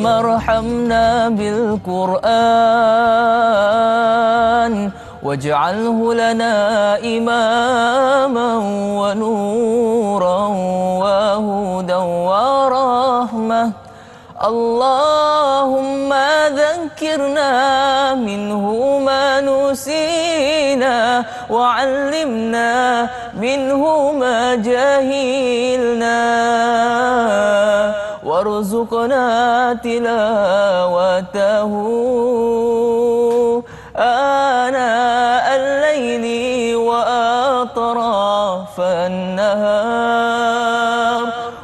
ارحمنا بالقرآن واجعله لنا إماما ونورا وهدى ورحمة اللهم ذكرنا منه ما نسينا وعلمنا منه ما جهلنا وارزقنا تلاوته آناء الليل وأطراف النهار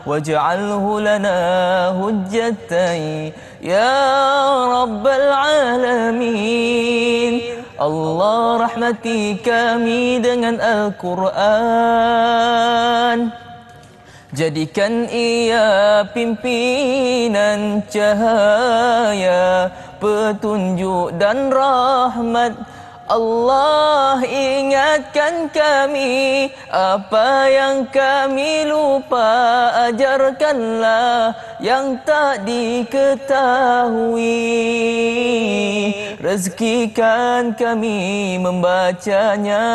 واجعله لنا هجتين يا رب العالمين. Allah rahmati kami dengan Al-Quran, jadikan ia pimpinan cahaya, petunjuk dan rahmat. Allah ingatkan kami apa yang kami lupa, ajarkanlah yang tak diketahui. Rezekikan kami membacanya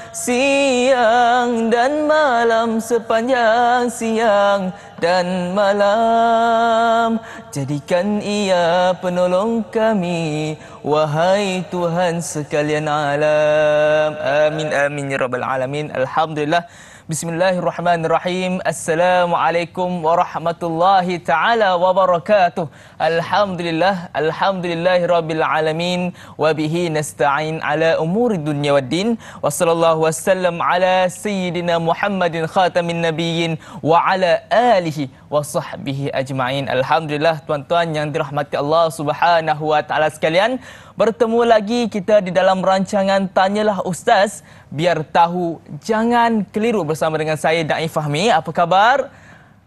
siang dan malam, sepanjang siang dan malam. Jadikan ia penolong kami, wahai Tuhan sekalian alam. Amin amin ya rabbal alamin. Alhamdulillah. Bismillahirrahmanirrahim. Assalamualaikum warahmatullahi taala wabarakatuh. Alhamdulillah, alhamdulillahirabbil alamin wa bihi nasta'in ala umuri dunya waddin. Wassallallahu wasallam ala sayyidina Muhammadin khatamin nabiyyin wa ala alihi wa sahbihi ajma'in. Alhamdulillah, tuan-tuan yang dirahmati Allah Subhanahu wa taala sekalian, bertemu lagi kita di dalam rancangan Tanyalah Ustaz, biar tahu jangan keliru, bersama dengan saya Da'i Fahmi. Apa khabar?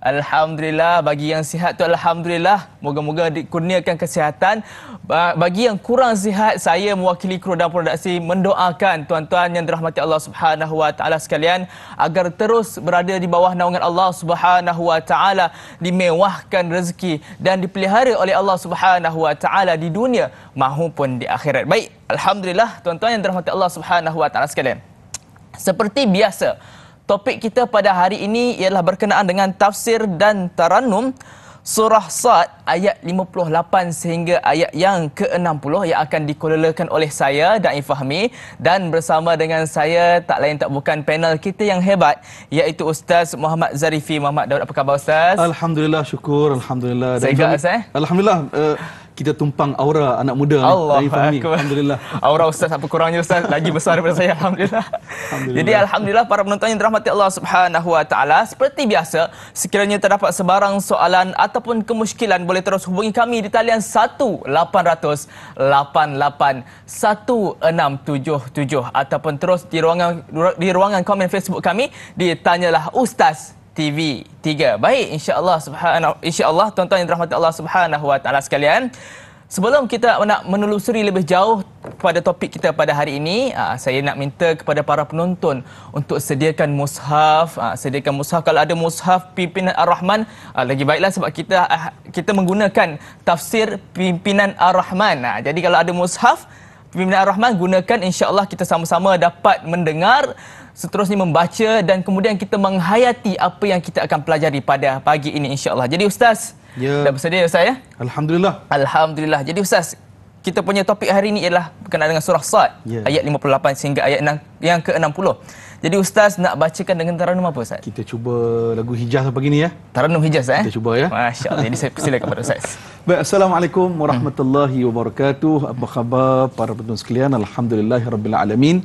Alhamdulillah, bagi yang sihat tu alhamdulillah, moga-moga dikurniakan kesihatan. Bagi yang kurang sihat, saya mewakili kru dan produksi mendoakan tuan-tuan yang dirahmati Allah Subhanahu wa taala sekalian agar terus berada di bawah naungan Allah Subhanahu wa taala, dimewahkan rezeki dan dipelihara oleh Allah Subhanahu wa taala di dunia maupun di akhirat. Baik, alhamdulillah tuan-tuan yang dirahmati Allah Subhanahu wa taala sekalian. Seperti biasa, topik kita pada hari ini ialah berkenaan dengan tafsir dan tarannum surah Sad ayat 58 sehingga ayat yang ke-60 yang akan dikelolakan oleh saya Da'i Fahmi, dan bersama dengan saya tak lain tak bukan panel kita yang hebat, iaitu Ustaz Muhammad Zarifi Muhammad Daud. Apa khabar Ustaz? Alhamdulillah, syukur, alhamdulillah. Sehat Ustaz? Alhamdulillah. Kita tumpang aura anak muda ni. Alhamdulillah. Aura Ustaz apa kurangnya Ustaz? Lagi besar daripada saya, alhamdulillah. Jadi alhamdulillah para penonton yang dirahmati Allah Subhanahu wa taala, seperti biasa, sekiranya terdapat sebarang soalan ataupun kemusykilan, boleh terus hubungi kami di talian 1-800-88-1677 ataupun terus di ruangan komen Facebook kami di Tanyalah Ustaz TV3. Baik, insya-Allah tuan-tuan yang dirahmati Allah Subhanahu wa taala sekalian, sebelum kita nak menelusuri lebih jauh pada topik kita pada hari ini, saya nak minta kepada para penonton untuk sediakan mushaf. Sediakan mushaf. Kalau ada mushaf Pimpinan Ar-Rahman, lagi baiklah, sebab kita menggunakan tafsir Pimpinan Ar-Rahman. Jadi kalau ada mushaf Pimpinan Ar-Rahman, gunakan, insya-Allah kita sama-sama dapat mendengar, seterusnya membaca dan kemudian kita menghayati apa yang kita akan pelajari pada pagi ini, insya-Allah. Jadi Ustaz, dah bersedia Ustaz ya? Alhamdulillah. Alhamdulillah. Jadi Ustaz, kita punya topik hari ini ialah berkenaan dengan surah Sad ayat 58 sehingga ayat yang ke-60. Jadi Ustaz nak bacakan dengan tarannum apa Ustaz? Kita cuba lagu Hijaz pagi ni ya. Tarannum Hijaz Kita cuba ya. Masya-Allah. Jadi saya persilakan kepada Ustaz. Baik, Assalamualaikum warahmatullahi wabarakatuh. Apa khabar para penonton sekalian? Alhamdulillahirabbil alamin.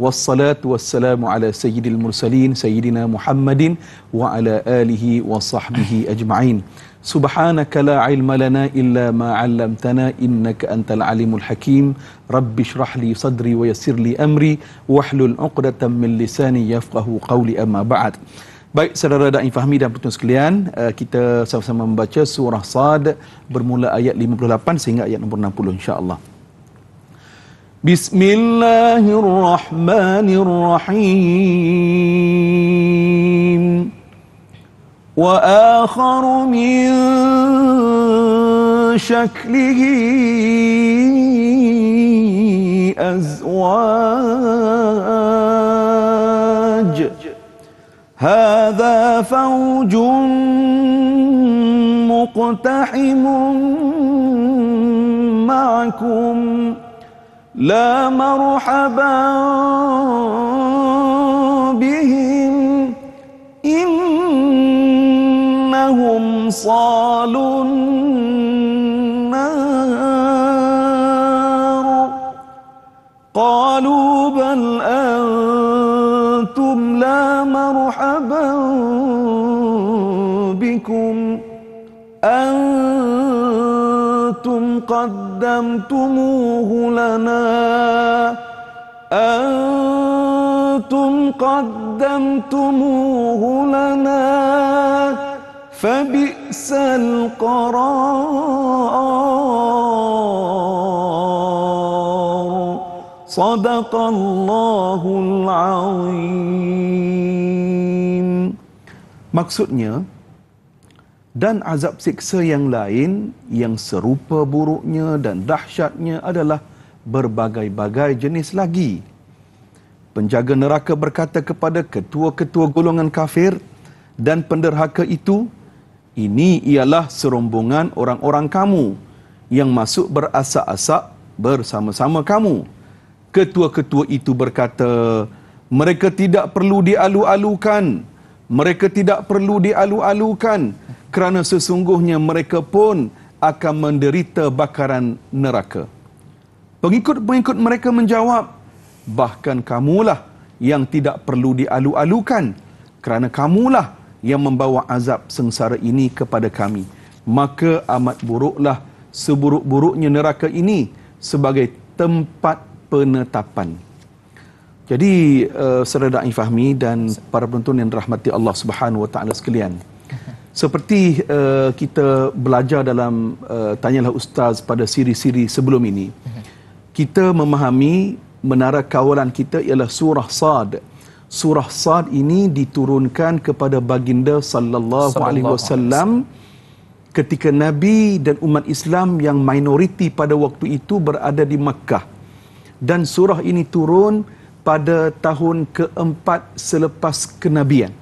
Wassalatu wassalamu ala sayyidil mursalin sayyidina Muhammadin wa ala alihi wa sahbihi ajma'in. Subhanaka la ilma lana illa ma 'allamtana innaka antal alimul hakim. Rabbi shrah li sadri wa yassir li amri wahlul 'uqdatam min lisani yafqahu qawli, amma ba'd. Baik, saudara Da'i Fahmi dan penonton sekalian, kita sama-sama membaca surah Sad bermula ayat 58 sehingga ayat nombor 60 insya-Allah. Bismillahirrahmanirrahim. Wa akharu min شكله أزواج هذا فوج مقتحم معكم لا مرحبا بهم إنهم صالوا النار قالوا بل أنتم لا مرحبا بكم أنتم قدمتموه لنا فبئس القرار صدق الله العظيم. Maksudnya, dan azab siksa yang lain yang serupa buruknya dan dahsyatnya adalah berbagai-bagai jenis lagi. Penjaga neraka berkata kepada ketua-ketua golongan kafir dan penderhaka itu, ini ialah serombongan orang-orang kamu yang masuk berasak-asak bersama-sama kamu. Ketua-ketua itu berkata, mereka tidak perlu dialu-alukan. Mereka tidak perlu dialu-alukan kerana sesungguhnya mereka pun akan menderita bakaran neraka. Pengikut-pengikut mereka menjawab, bahkan kamulah yang tidak perlu dialu-alukan kerana kamulah yang membawa azab sengsara ini kepada kami. Maka amat buruklah seburuk-buruknya neraka ini sebagai tempat penetapan. Jadi saudara Da'i Fahmi dan para penonton yang dirahmati Allah Subhanahu Wa Taala sekalian, seperti kita belajar dalam Tanyalah Ustaz pada siri-siri sebelum ini, kita memahami menara kawalan kita ialah surah Sad. Surah Sad ini diturunkan kepada baginda sallallahu alaihi wasallam ketika Nabi dan umat Islam yang minoriti pada waktu itu berada di Makkah. Dan surah ini turun pada tahun keempat selepas kenabian.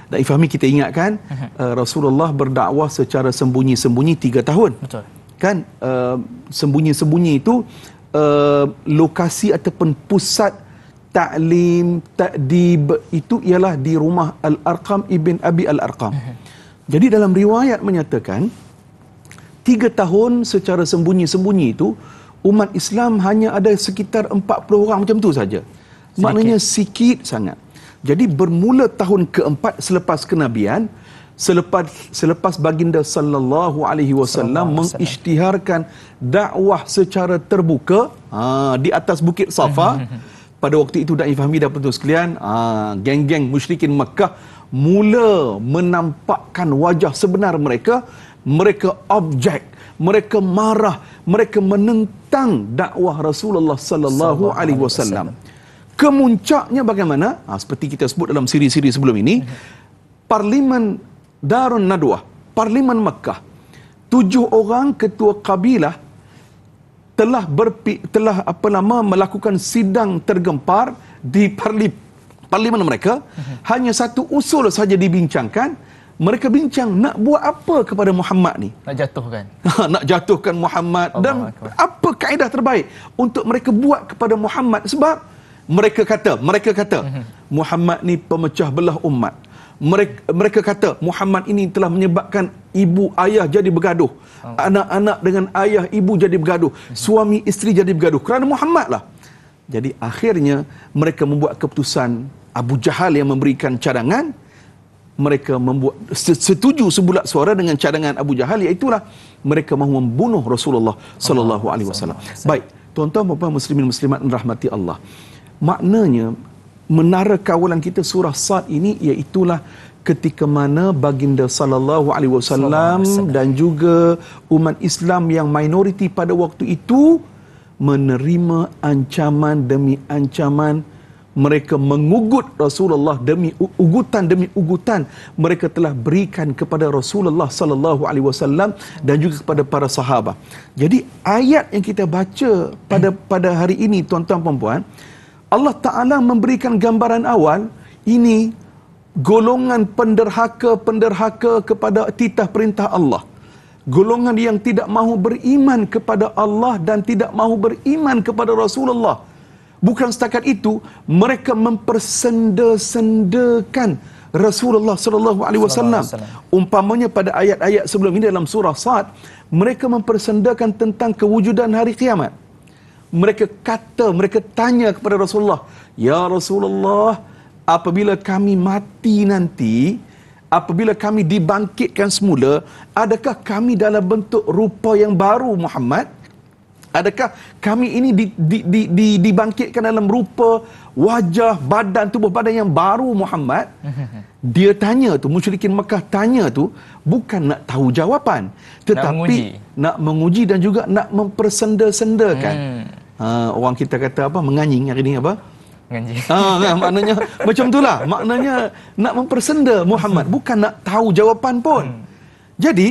Dan Ifahmi kita ingatkan Rasulullah berdakwah secara sembunyi-sembunyi 3 tahun. Betul. Kan sembunyi-sembunyi itu lokasi ataupun pusat ta'lim, ta'dib itu ialah di rumah Al-Arqam ibn Abi Al-Arqam. Jadi dalam riwayat menyatakan 3 tahun secara sembunyi-sembunyi itu umat Islam hanya ada sekitar 40 orang macam tu saja. Maknanya sikit sangat. Jadi bermula tahun keempat selepas kenabian, selepas baginda sallallahu alaihi wasallam mengisytiharkan dakwah secara terbuka di atas bukit Safa. Pada waktu itu Da'i Fahmi dan penonton sekalian, geng-geng musyrikin Makkah mula menampakkan wajah sebenar mereka. Mereka objek, mereka marah, mereka menentang dakwah Rasulullah sallallahu alaihi wasallam. Kemuncaknya bagaimana? Seperti kita sebut dalam siri-siri sebelum ini, Parlimen Darun Nadwah, Parlimen Makkah, 7 orang ketua kabilah telah melakukan sidang tergempar di parlimen mereka. Hanya satu usul saja dibincangkan. Mereka bincang nak buat apa kepada Muhammad ni? Nak jatuhkan. Nak jatuhkan Muhammad. Dan apa kaedah terbaik untuk mereka buat kepada Muhammad? Sebab mereka kata Muhammad ni pemecah belah umat. Mereka kata Muhammad ini telah menyebabkan ibu ayah jadi bergaduh, anak-anak dengan ayah ibu jadi bergaduh, suami isteri jadi bergaduh kerana Muhammad lah. Jadi akhirnya mereka membuat keputusan. Abu Jahal yang memberikan cadangan, mereka membuat setuju sebulat suara dengan cadangan Abu Jahal, iaitulah mereka mahu membunuh Rasulullah sallallahu alaihi wasallam. Baik, tuan-tuan dan puan muslimin muslimat rahmati Allah. Maknanya menara kawalan kita surah Sad ini iaitulah ketika mana baginda sallallahu alaihi wasallam dan juga umat Islam yang minoriti pada waktu itu menerima ancaman demi ancaman mereka mengugut Rasulullah demi ugutan mereka telah berikan kepada Rasulullah sallallahu alaihi wasallam dan juga kepada para sahabat. Jadi ayat yang kita baca pada hari ini, tuan-tuan dan puan, Allah Taala memberikan gambaran awal ini golongan penderhaka kepada titah perintah Allah. Golongan yang tidak mahu beriman kepada Allah dan tidak mahu beriman kepada Rasulullah. Bukan setakat itu, mereka mempersenda-sendakan Rasulullah sallallahu alaihi wasallam. Umpamanya pada ayat-ayat sebelum ini dalam surah Sad, mereka mempersendakan tentang kewujudan hari kiamat. Mereka tanya kepada Rasulullah, "Ya Rasulullah, apabila kami mati nanti, apabila kami dibangkitkan semula, adakah kami dalam bentuk rupa yang baru Muhammad? Adakah kami ini dibangkitkan dalam rupa wajah, tubuh badan yang baru Muhammad?" Dia tanya tu, musyrikin Mekah tanya tu bukan nak tahu jawapan, tetapi nak menguji dan juga nak mempersenda-sendakan. Orang kita kata apa, menganying hari ni apa? Maknanya macam itulah, maknanya nak mempersenda Muhammad, bukan nak tahu jawapan pun. Jadi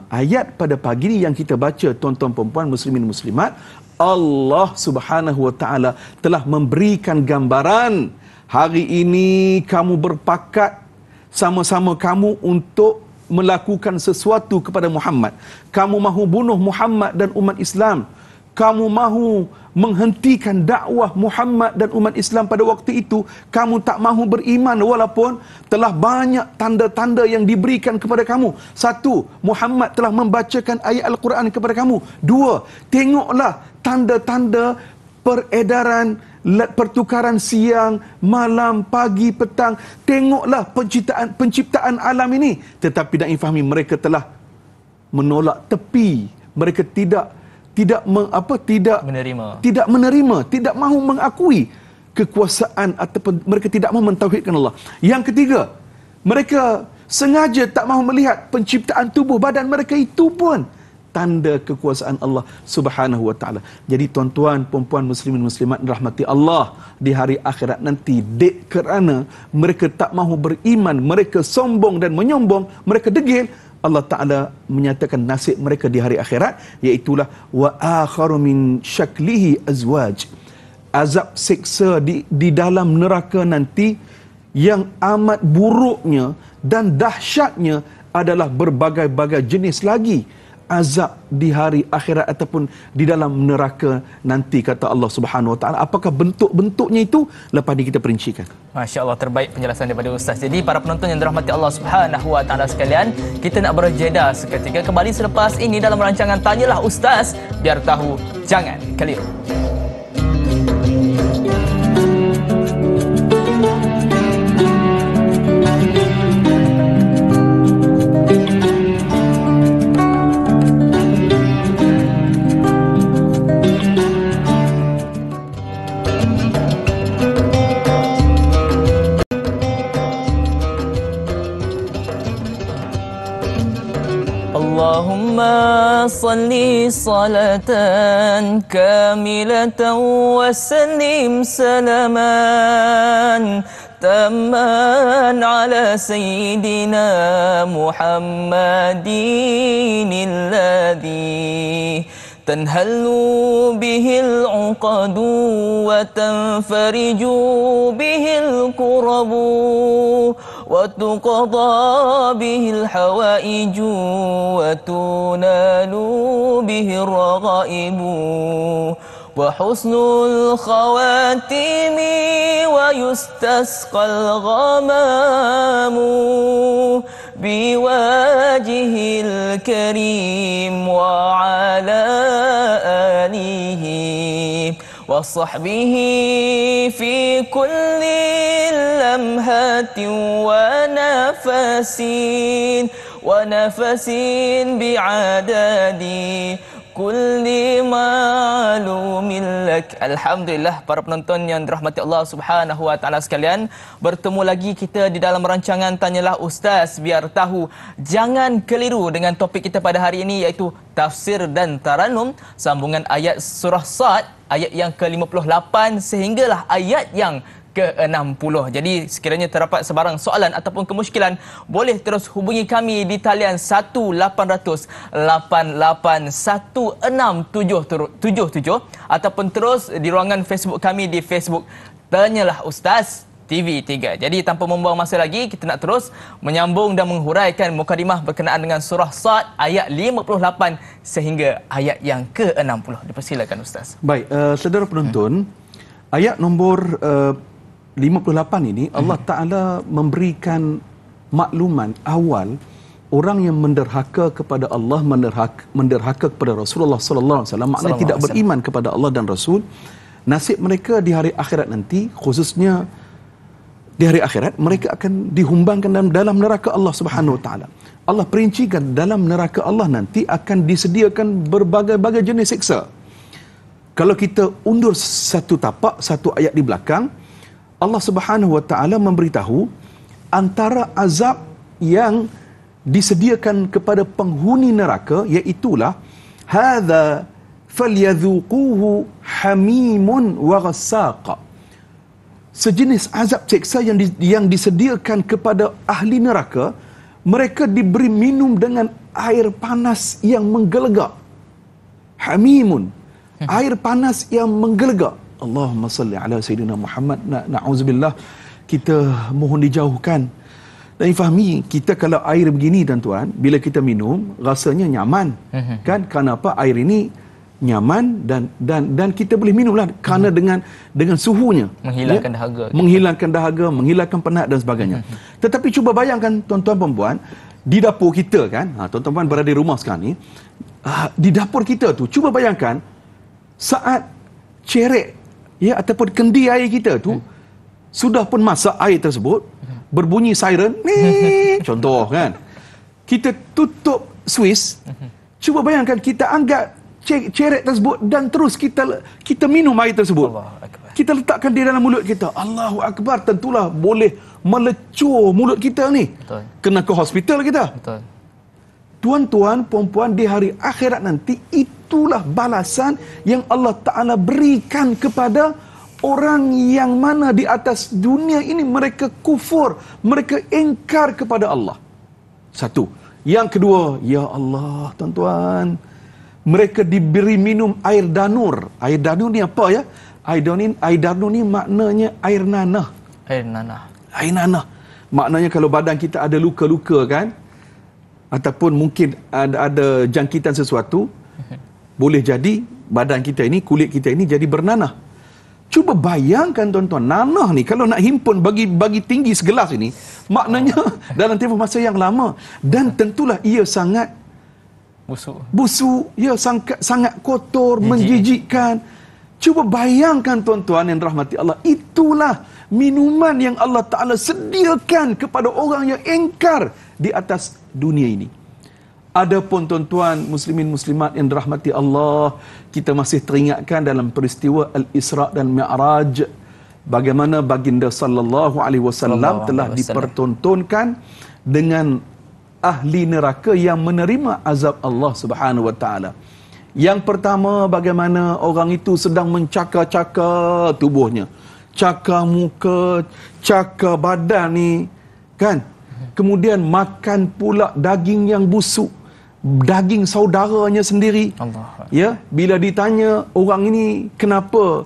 ayat pada pagi ni yang kita baca, tuan-tuan perempuan, muslimin muslimat, Allah Subhanahu wa taala telah memberikan gambaran, hari ini kamu berpakat sama-sama kamu untuk melakukan sesuatu kepada Muhammad. Kamu mahu bunuh Muhammad dan umat Islam. Kamu mahu menghentikan dakwah Muhammad dan umat Islam pada waktu itu. Kamu tak mahu beriman walaupun telah banyak tanda-tanda yang diberikan kepada kamu. Satu, Muhammad telah membacakan ayat Al-Quran kepada kamu. Dua, tengoklah tanda-tanda peredaran, pertukaran siang, malam, pagi, petang. Tengoklah penciptaan alam ini. Tetapi nak fahami, mereka telah menolak tepi. Mereka tidak menerima, tidak mahu mengakui kekuasaan ataupun mereka tidak mahu mentauhidkan Allah. Yang ketiga, mereka sengaja tak mahu melihat penciptaan tubuh badan mereka itu pun tanda kekuasaan Allah Subhanahu wa taala. Jadi tuan-tuan, puan-puan, muslimin muslimat rahmati Allah, di hari akhirat nanti, kerana mereka tak mahu beriman, mereka sombong dan menyombong, mereka degil, Allah Ta'ala menyatakan nasib mereka di hari akhirat, iaitulah wa akharu min syaklihi azwaj. Azab seksa di dalam neraka nanti yang amat buruknya dan dahsyatnya adalah berbagai-bagai jenis lagi azab di hari akhirat ataupun di dalam neraka nanti, kata Allah Subhanahu Wa Taala. Apakah bentuk-bentuknya itu? Lepas ini kita perincikan. Masya Allah, terbaik penjelasan daripada Ustaz. Jadi para penonton yang dirahmati Allah Subhanahu Wa Taala sekalian, kita nak berjeda seketika, kembali selepas ini dalam rancangan Tanyalah Ustaz, biar tahu jangan keliru. Allahumma salli salatan kamilatan wa sallim salaman tamman ala sayyidina Muhammadin alladhi tanhallu bihil uqadu wa tanfariju bihil kurabu وتقضى به الحوائج وتنال به الرغائب وحسن الخواتم ويستسقى الغمام بوجه الكريم وعلى آله وصحبه في كل لمحة ونفس بعدد كل معلوم لك. Alhamdulillah, para penonton yang dirahmati Allah Subhanahu Wa Taala sekalian, bertemu lagi kita di dalam rancangan Tanyalah Ustaz, biar tahu jangan keliru, dengan topik kita pada hari ini iaitu tafsir dan taranum, sambungan ayat surah Sad ayat yang ke-58 sehinggalah ayat yang ke-60. Jadi sekiranya terdapat sebarang soalan ataupun kemusykilan, boleh terus hubungi kami di talian 1-800-881677 ataupun terus di ruangan Facebook kami di Facebook Tanyalah Ustaz TV3. Jadi tanpa membuang masa lagi, kita nak terus menyambung dan menghuraikan mukadimah berkenaan dengan surah Sad ayat 58 sehingga ayat yang ke-60. Dipersilakan Ustaz. Baik, saudara penonton, ayat nombor 58 ini Allah Ta'ala memberikan makluman awal orang yang menderhaka kepada Allah, menderhaka kepada Rasulullah sallallahu alaihi wasallam, maknanya tidak beriman kepada Allah dan Rasul. Nasib mereka di hari akhirat nanti, khususnya di hari akhirat, mereka akan dihumbangkan dalam neraka Allah Subhanahu Wa Taala. Allah perincikan dalam neraka Allah nanti akan disediakan berbagai-bagai jenis siksa. Kalau kita undur satu tapak, satu ayat di belakang, Allah Subhanahu Wa Taala memberitahu antara azab yang disediakan kepada penghuni neraka, iaitulah hadza falyadhuquhu hamimun wa ghassaqa. Sejenis azab seksa yang disediakan kepada ahli neraka, mereka diberi minum dengan air panas yang menggelegak. Hamimun, air panas yang menggelegak. Allahumma salli ala Sayyidina Muhammad. Na'udzubillah, kita mohon dijauhkan. Dan fahami, kita kalau air begini tuan-tuan, bila kita minum, rasanya nyaman. Kan? Kenapa air ini nyaman dan kita boleh minumlah kerana dengan suhunya menghilangkan dahaga, menghilangkan penat dan sebagainya. Tetapi cuba bayangkan tuan-tuan perempuan di dapur kita kan, tuan-tuan berada di rumah sekarang ni, di dapur kita tu cuba bayangkan saat cerek ataupun kendi air kita tu sudah pun masak air tersebut, berbunyi siren contoh kan, kita tutup Swiss, cuba bayangkan kita angkat cerek tersebut dan terus kita minum air tersebut. Kita letakkan di dalam mulut kita. Allahu Akbar, tentulah boleh melecur mulut kita ni. Betul. Kena ke hospital kita. Betul. Tuan-tuan, puan-puan, di hari akhirat nanti, itulah balasan yang Allah Ta'ala berikan kepada orang yang mana di atas dunia ini mereka kufur, mereka ingkar kepada Allah. Satu. Yang kedua, ya Allah, tuan-tuan, mereka diberi minum air danur. Air danur ni apa ya? Air danur ni maknanya air nanah. Air nanah. Air nanah. Maknanya kalau badan kita ada luka-luka kan, ataupun mungkin ada jangkitan sesuatu, boleh jadi badan kita ini, kulit kita ini jadi bernanah. Cuba bayangkan tuan-tuan, nanah ni kalau nak himpun bagi tinggi segelas ini, maknanya dalam tempoh masa yang lama, dan tentulah ia sangat busuk, ya, sangat kotor, menjijikkan. Cuba bayangkan tuan-tuan yang dirahmati Allah, itulah minuman yang Allah Ta'ala sediakan kepada orang yang ingkar di atas dunia ini. Adapun tuan-tuan muslimin muslimat yang dirahmati Allah, kita masih teringatkan dalam peristiwa Al-Isra' dan Mi'raj, bagaimana baginda sallallahu alaihi wasallam telah dipertontonkan dengan ahli neraka yang menerima azab Allah Subhanahu Wa Taala. Yang pertama, bagaimana orang itu sedang mencakar-cakar tubuhnya, cakar muka, cakar badan ni, kan? Kemudian makan pula daging yang busuk, daging saudaranya sendiri. Allah. Ya, bila ditanya orang ini kenapa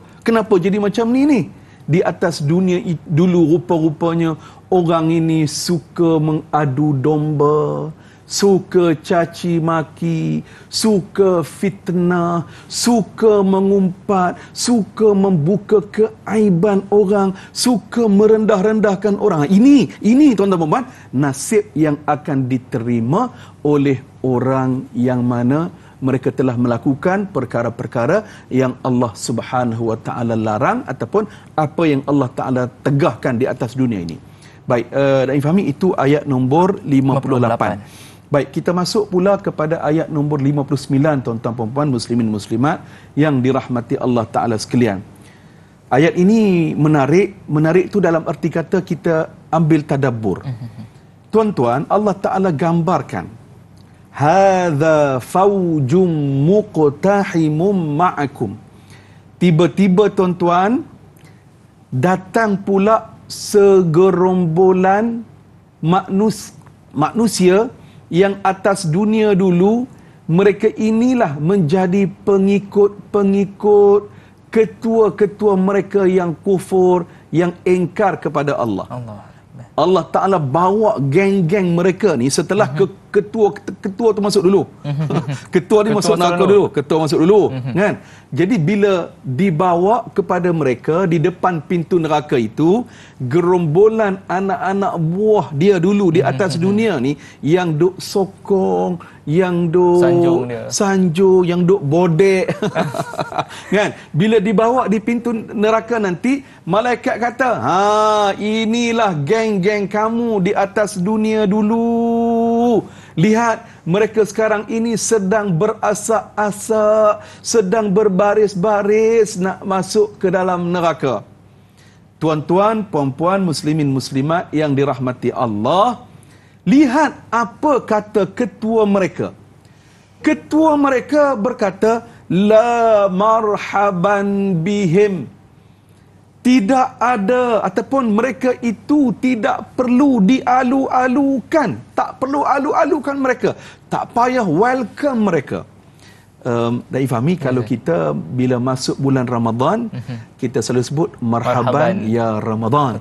jadi macam ni? Di atas dunia dulu rupa-rupanya orang ini suka mengadu domba, suka caci maki, suka fitnah, suka mengumpat, suka membuka keaiban orang, suka merendah-rendahkan orang. Ini tuan-tuan, nasib yang akan diterima oleh orang yang mana mereka telah melakukan perkara-perkara yang Allah Subhanahu Wa Taala larang ataupun apa yang Allah Taala tegahkan di atas dunia ini. Baik, dan fahami itu ayat nombor 58. Baik, kita masuk pula kepada ayat nombor 59, tuan-tuan puan-puan muslimin muslimat yang dirahmati Allah Taala sekalian. Ayat ini menarik tu dalam arti kata kita ambil tadabbur. Tuan-tuan, Allah Taala gambarkan hadza faujum muqtahimum ma'akum. Tiba-tiba tuan-tuan, datang pula segerombolan manusia yang atas dunia dulu, mereka inilah menjadi pengikut-pengikut ketua-ketua mereka yang kufur, yang engkar kepada Allah. Allah Ta'ala bawa geng-geng mereka ni setelah ketua tu masuk dulu. Ketua ni masuk neraka dulu. Ketua masuk dulu. Kan? Jadi bila dibawa kepada mereka di depan pintu neraka itu, gerombolan anak-anak buah dia dulu di atas dunia ni yang duk sokong, yang duk sanjung, yang duk bodek. Kan? Bila dibawa di pintu neraka nanti, malaikat kata, inilah geng-geng kamu di atas dunia dulu. Lihat, mereka sekarang ini sedang berasak-asak, sedang berbaris-baris nak masuk ke dalam neraka. Tuan-tuan, puan-puan, muslimin, muslimat yang dirahmati Allah, lihat apa kata ketua mereka. Ketua mereka berkata, la marhaban bihim. Tidak ada, ataupun mereka itu tidak perlu dialu-alukan. Tak perlu alu-alukan mereka. Tak payah welcome mereka. Dan Fahmi, kalau kita bila masuk bulan Ramadan, kita selalu sebut marhaban ya Ramadan.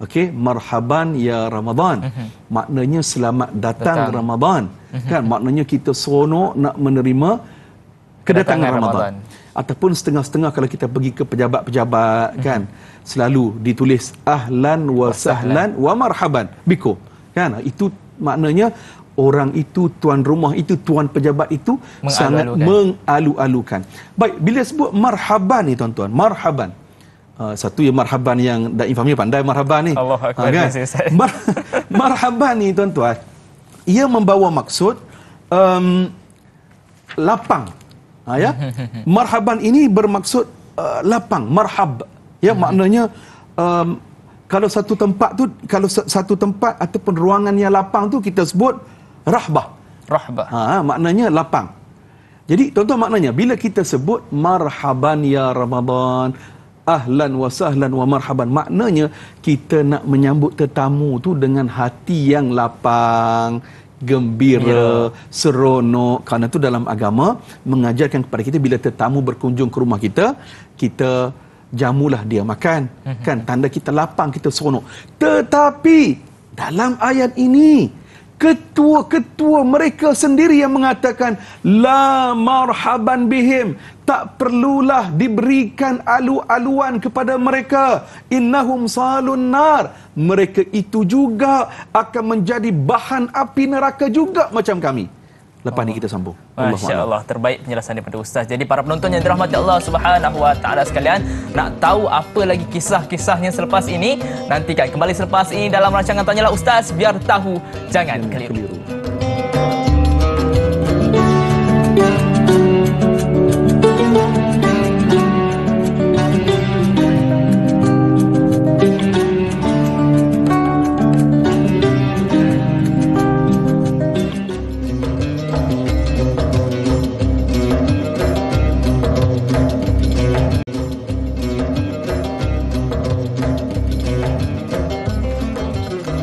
Okey, marhaban ya Ramadan. Maknanya selamat datang Ramadan. Kan, maknanya kita seronok nak menerima kedatangan Ramadan. Ataupun setengah-setengah kalau kita pergi ke pejabat-pejabat, kan, selalu ditulis ahlan wa sahlan wa marhaban bikum. Kan, itu maknanya orang itu, tuan rumah itu, tuan pejabat itu sangat mengalu-alukan. Baik, bila sebut marhaban ni tuan-tuan, marhaban. Satu yang marhaban yang Daim Fahmi pandai marhaban ni. Allah Akbar. Kan? Marhaban ni tuan-tuan, ia membawa maksud lapang. Ya, marhaban ini bermaksud lapang, marhab. Ya, maknanya kalau satu tempat tu, kalau satu tempat ataupun ruangan yang lapang tu kita sebut rahbah. Maknanya lapang. Jadi tuan-tuan, maknanya bila kita sebut marhaban ya Ramadan, ahlan wa sahlan wa marhaban, maknanya kita nak menyambut tetamu tu dengan hati yang lapang, gembira, seronok. Kerana itu dalam agama mengajarkan kepada kita bila tetamu berkunjung ke rumah kita, kita jamulah dia makan. Kan, tanda kita lapang, kita seronok. Tetapi dalam ayat ini, ketua-ketua mereka sendiri yang mengatakan la marhaban bihim, tak perlulah diberikan alu-aluan kepada mereka, innahum salun nar, mereka itu juga akan menjadi bahan api neraka juga macam kami. Lepas ni kita sambung. Masya Allah, terbaik penjelasan daripada Ustaz. Jadi para penonton yang dirahmati Allah Subhanahu Wa Taala sekalian, nak tahu apa lagi kisah-kisahnya selepas ini? Nantikan kembali selepas ini dalam rancangan Tanyalah Ustaz, biar tahu jangan keliru.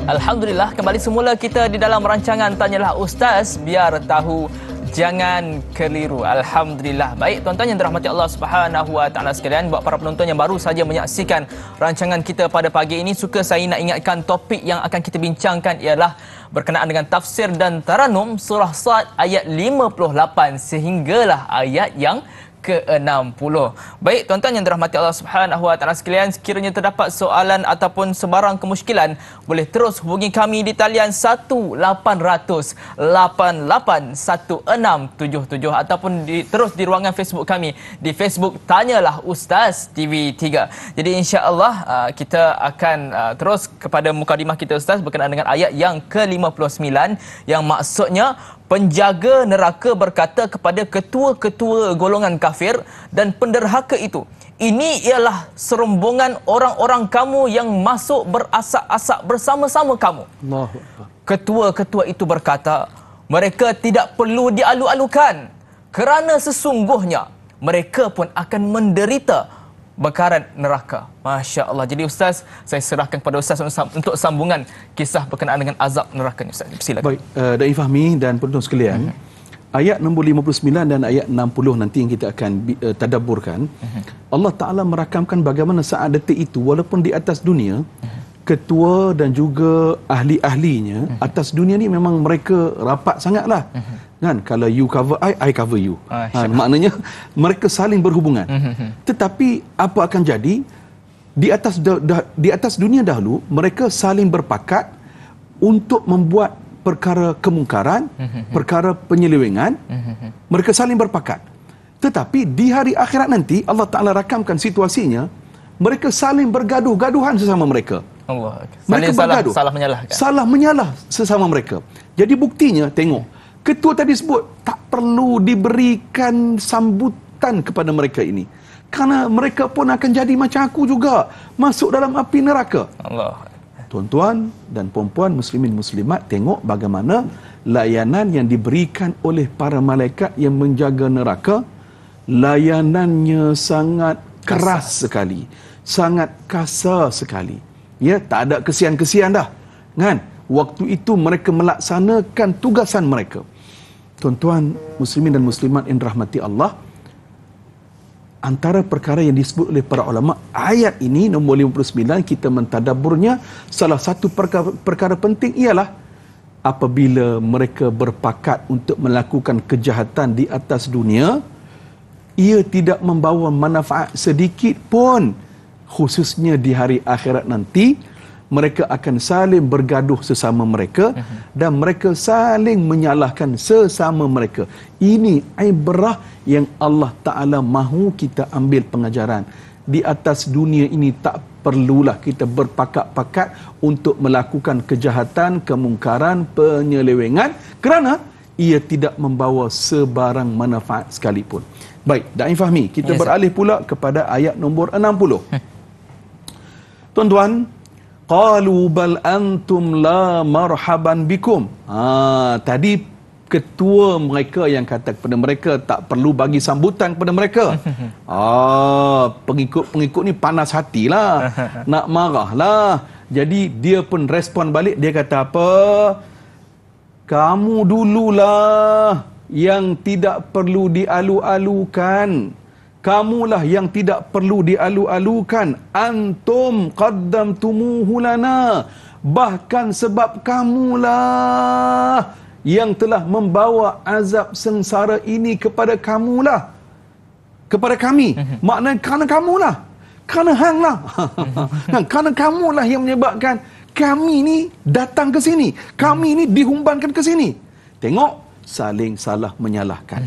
Alhamdulillah, kembali semula kita di dalam rancangan Tanyalah Ustaz, biar tahu jangan keliru. Alhamdulillah. Baik tuan-tuan yang dirahmati Allah Subhanahu Wa Taala sekalian, buat para penonton yang baru saja menyaksikan rancangan kita pada pagi ini, suka saya nak ingatkan topik yang akan kita bincangkan ialah berkenaan dengan tafsir dan taranum surah Sad ayat 58 sehinggalah ayat yang ke-60. Baik tuan-tuan yang dirahmati Allah Subhanahu Wa Taala sekalian, sekiranya terdapat soalan ataupun sebarang kemusykilan, boleh terus hubungi kami di talian 1-888-1677 ataupun terus di ruangan Facebook kami di Facebook Tanyalah Ustaz TV3. Jadi insya-Allah kita akan terus kepada mukadimah kita Ustaz berkenaan dengan ayat yang ke-59 yang maksudnya penjaga neraka berkata kepada ketua-ketua golongan kafir dan penderhaka itu, ini ialah serombongan orang-orang kamu yang masuk berasak-asak bersama-sama kamu. Ketua-ketua itu berkata, mereka tidak perlu dialu-alukan kerana sesungguhnya mereka pun akan menderita bakaran neraka. Masya Allah. Jadi Ustaz, saya serahkan kepada Ustaz untuk sambungan kisah berkenaan dengan azab neraka ni Ustaz. Silakan. Baik, Da'i Fahmi dan penonton sekalian, ayat nombor 59 dan ayat 60 nanti yang kita akan tadabburkan. Allah Ta'ala merakamkan bagaimana saat detik itu, walaupun di atas dunia, ketua dan juga ahli-ahlinya atas dunia ni memang mereka rapat sangatlah. Kan, kalau you cover I cover you. Maknanya mereka saling berhubungan. Tetapi apa akan jadi di atas dunia dahulu mereka saling berpakat untuk membuat perkara kemungkaran, perkara penyelewengan. Mereka saling berpakat. Tetapi di hari akhirat nanti Allah Taala rakamkan situasinya, mereka saling bergaduh-gaduhan sesama mereka. Allah. Mereka bergaduh, salah menyalahkan. Salah menyalah sesama mereka. Jadi buktinya tengok, ketua tadi sebut tak perlu diberikan sambutan kepada mereka ini. Kerana mereka pun akan jadi macam aku juga, masuk dalam api neraka. Allah. Tuan-tuan dan puan-puan, muslimin muslimat, tengok bagaimana layanan yang diberikan oleh para malaikat yang menjaga neraka. Layanannya sangat keras sekali, sangat kasar sekali. Ya, tak ada kesian-kesian dah. Kan? Waktu itu mereka melaksanakan tugasan mereka. Tuan-tuan muslimin dan muslimat yang dirahmati Allah, antara perkara yang disebut oleh para ulama, ayat ini nombor 59 kita mentadabburnya, salah satu perkara penting ialah apabila mereka berpakat untuk melakukan kejahatan di atas dunia, ia tidak membawa manfaat sedikit pun, khususnya di hari akhirat nanti. Mereka akan saling bergaduh sesama mereka dan mereka saling menyalahkan sesama mereka. Ini ibrah yang Allah Ta'ala mahu kita ambil pengajaran. Di atas dunia ini tak perlulah kita berpakat-pakat untuk melakukan kejahatan, kemungkaran, penyelewengan, kerana ia tidak membawa sebarang manfaat sekalipun. Baik, Da'i Fahmi, kita beralih pula kepada ayat nombor 60. Tuan-tuan, qalu bal antum la marhaban bikum. Tadi ketua mereka yang kata kepada mereka tak perlu bagi sambutan kepada mereka. Pengikut-pengikut ni panas hatilah, nak marahlah. Jadi dia pun respon balik, dia kata apa? Kamu dululah yang tidak perlu dialu-alukan. Kamulah yang tidak perlu dialu-alukan. Antum qaddamtumuhu lana. Bahkan sebab kamulah yang telah membawa azab sengsara ini kepada kamulah. Kepada kami. Maknanya kerana kamulah. Kerana hanglah. Kerana kamulah yang menyebabkan kami ni datang ke sini. Kami ni dihumbankan ke sini. Tengok, saling salah menyalahkan.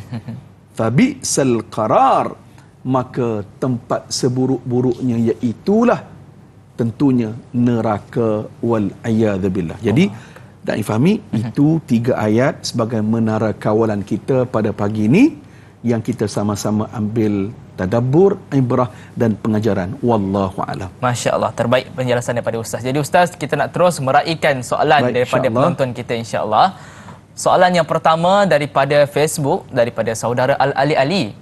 Fabi'sal qarar. Maka tempat seburuk-buruknya iaitulah tentunya neraka wal a'yadzubillah. Jadi Da'i Fahmi, itu 3 ayat sebagai menara kawalan kita pada pagi ini yang kita sama-sama ambil tadabbur, ibrah dan pengajaran. Wallahu a'lam. Masya-Allah, terbaik penjelasan daripada Ustaz. Jadi Ustaz, kita nak terus meraihkan soalan daripada penonton kita, insya-Allah. Soalan yang pertama daripada Facebook, daripada saudara Al-Ali.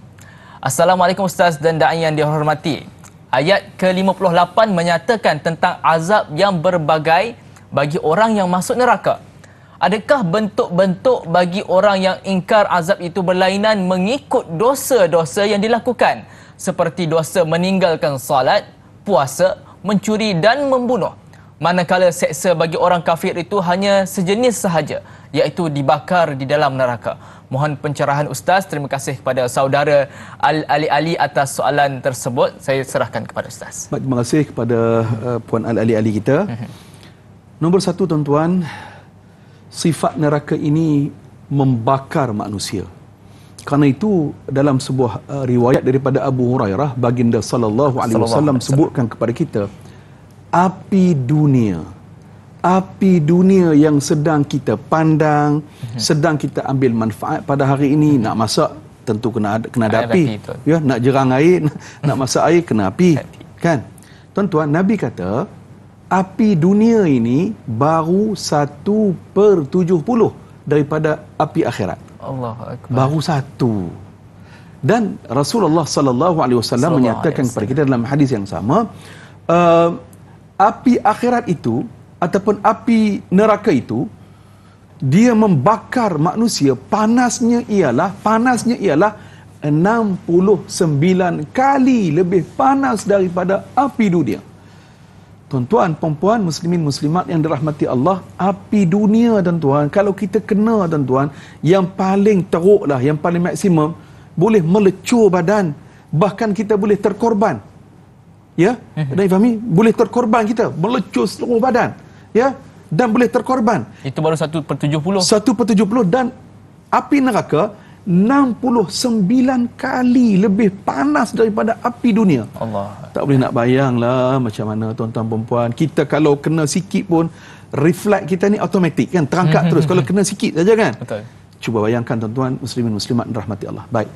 Assalamualaikum Ustaz dan da'i yang dihormati. Ayat ke-58 menyatakan tentang azab yang berbagai bagi orang yang masuk neraka. Adakah bentuk-bentuk bagi orang yang ingkar azab itu berlainan mengikut dosa-dosa yang dilakukan, seperti dosa meninggalkan salat, puasa, mencuri dan membunuh? Manakala seksa bagi orang kafir itu hanya sejenis sahaja, iaitu dibakar di dalam neraka. Mohon pencerahan Ustaz. Terima kasih kepada saudara Al-Ali atas soalan tersebut. Saya serahkan kepada Ustaz. Terima kasih kepada Puan Al-Ali kita. Nombor 1, tuan-tuan, sifat neraka ini membakar manusia. Kerana itu dalam sebuah riwayat daripada Abu Hurairah, baginda sallallahu alaihi wasallam sebutkan kepada kita, api dunia yang sedang kita pandang, sedang kita ambil manfaat pada hari ini. Nak masak tentu kena ada api. Ya, nak jerang air, nak masak air kena api. Kan? Tuan-tuan, Nabi kata api dunia ini baru 1/70 daripada api akhirat. Allahu Akbar. Baru 1. Dan Rasulullah sallallahu alaihi wasallam menyatakan kepada kita dalam hadis yang sama, api akhirat itu ataupun api neraka itu dia membakar manusia, panasnya ialah 69 kali lebih panas daripada api dunia. Tuan-tuan, perempuan, muslimin, muslimat yang dirahmati Allah, api dunia tuan-tuan, kalau kita kena tuan-tuan, yang paling teruk lah, yang paling maksimum, boleh melecur badan, bahkan kita boleh terkorban. Ya, dan fahami, boleh terkorban kita, melecur seluruh badan. Ya, dan boleh terkorban. Itu baru 1/70. 1/70 dan api neraka 69 kali lebih panas daripada api dunia. Allah. Tak boleh nak bayanglah macam mana tuan-tuan perempuan. Kita kalau kena sikit pun refleks kita ni automatik kan, terangkat terus kalau kena sikit saja kan. Betul. Cuba bayangkan tuan-tuan muslimin muslimat rahmati Allah. Baik.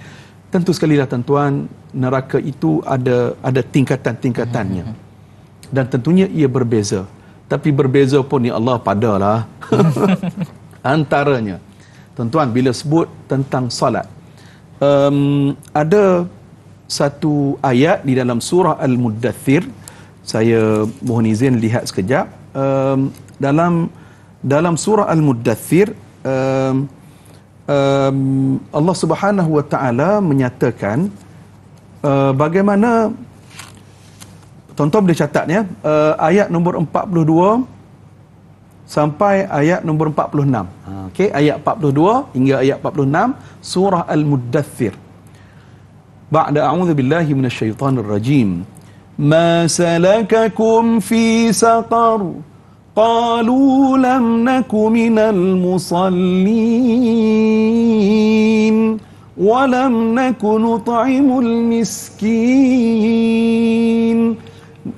Tentu sekali lah tuan-tuan, neraka itu ada tingkatan-tingkatannya. Dan tentunya ia berbeza. Tapi berbeza pun ya Allah padalah. Antaranya tuan-tuan, bila sebut tentang salat, ada satu ayat di dalam surah Al-Muddathir. Saya mohon izin lihat sekejap. Dalam surah Al-Muddathir, Allah Subhanahu wa taala menyatakan bagaimana, tuan-tuan boleh catat ya, ayat nombor 42 sampai ayat nombor 46. Okey, ayat 42 hingga ayat 46 surah Al-Muddathir. Ba'da a'udzu billahi minasyaitonir rajim. Ma salakakum fi saqar? Qalu lam naku minal musallin wa lam naku nut'imul miskin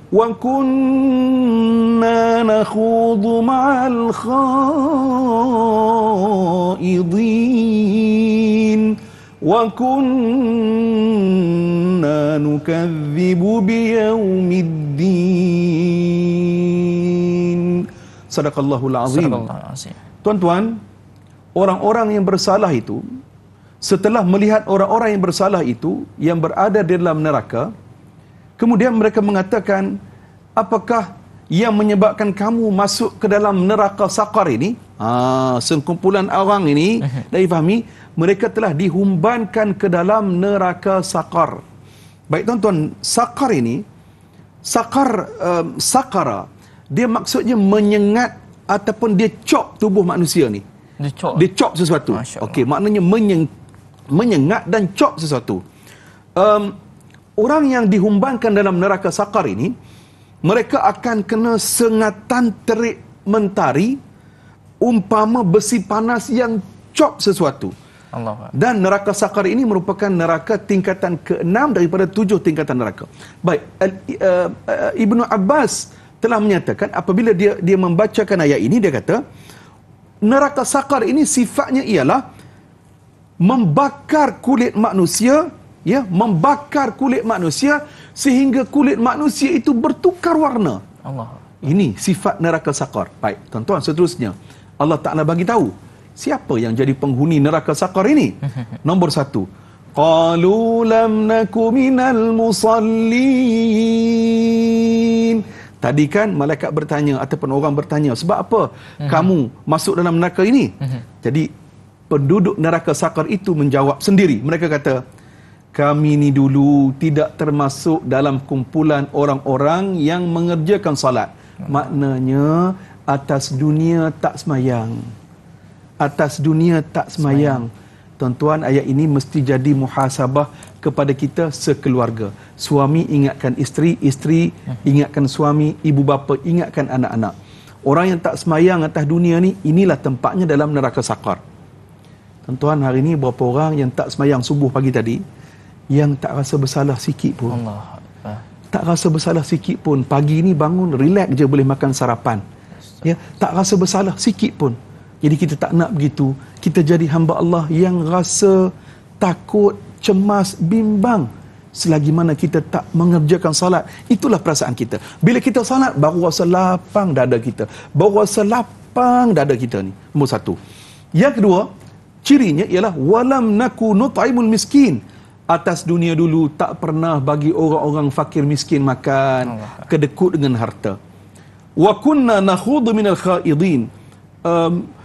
wa kunna nakhudhu ma'al khaidin wa kunna nukadzibu biyaumiddin. Sadaqallahul azim. Tuan-tuan, orang-orang yang bersalah itu, setelah melihat orang-orang yang bersalah itu yang berada di dalam neraka, kemudian mereka mengatakan, apakah yang menyebabkan kamu masuk ke dalam neraka Saqar ini? Sekumpulan orang ini, dari fahami, mereka telah dihumbankan ke dalam neraka Saqar. Baik tuan-tuan, Saqar ini, Saqara, dia maksudnya menyengat ataupun dia cop tubuh manusia ni. Dia cop sesuatu. Okey, maknanya menyengat dan cop sesuatu. Orang yang dihumbankan dalam neraka Saqar ini, mereka akan kena sengatan terik mentari umpama besi panas yang cop sesuatu. Allah. Dan neraka Saqar ini merupakan neraka tingkatan ke-6 daripada 7 tingkatan neraka. Baik, Ibnu Abbas telah menyatakan apabila dia membacakan ayat ini, dia kata neraka Saqar ini sifatnya ialah membakar kulit manusia, ya, membakar kulit manusia sehingga kulit manusia itu bertukar warna. Allah. Ini sifat neraka Saqar. Baik, tuan-tuan, seterusnya Allah Ta'ala bagi tahu siapa yang jadi penghuni neraka Saqar ini. Nombor 1, qalu lam naku minal musallin. Tadi kan malaikat bertanya ataupun orang bertanya, sebab apa kamu masuk dalam neraka ini? Jadi penduduk neraka Saqar itu menjawab sendiri. Mereka kata, kami ni dulu tidak termasuk dalam kumpulan orang-orang yang mengerjakan salat. Maknanya atas dunia tak semayang. Atas dunia tak semayang. Tuan-tuan, ayat ini mesti jadi muhasabah kepada kita sekeluarga. Suami ingatkan isteri, isteri ingatkan suami, ibu bapa ingatkan anak-anak. Orang yang tak semayang atas dunia ni, inilah tempatnya dalam neraka Saqar. Tuan-tuan, hari ini berapa orang yang tak semayang subuh pagi tadi, yang tak rasa bersalah sikit pun. Allah. Tak rasa bersalah sikit pun. Pagi ni bangun, relax je boleh makan sarapan. Ya, tak rasa bersalah sikit pun. Jadi kita tak nak begitu. Kita jadi hamba Allah yang rasa takut, cemas, bimbang selagi mana kita tak mengerjakan salat. Itulah perasaan kita. Bila kita salat, baru rasa lapang dada kita. Baru rasa lapang dada kita ni. Nombor 1. Yang kedua, cirinya ialah walam naku nut'imul miskin. atas dunia dulu tak pernah bagi orang-orang fakir miskin makan, kedekut dengan harta. Wa kunna nakhudu minal khaidin.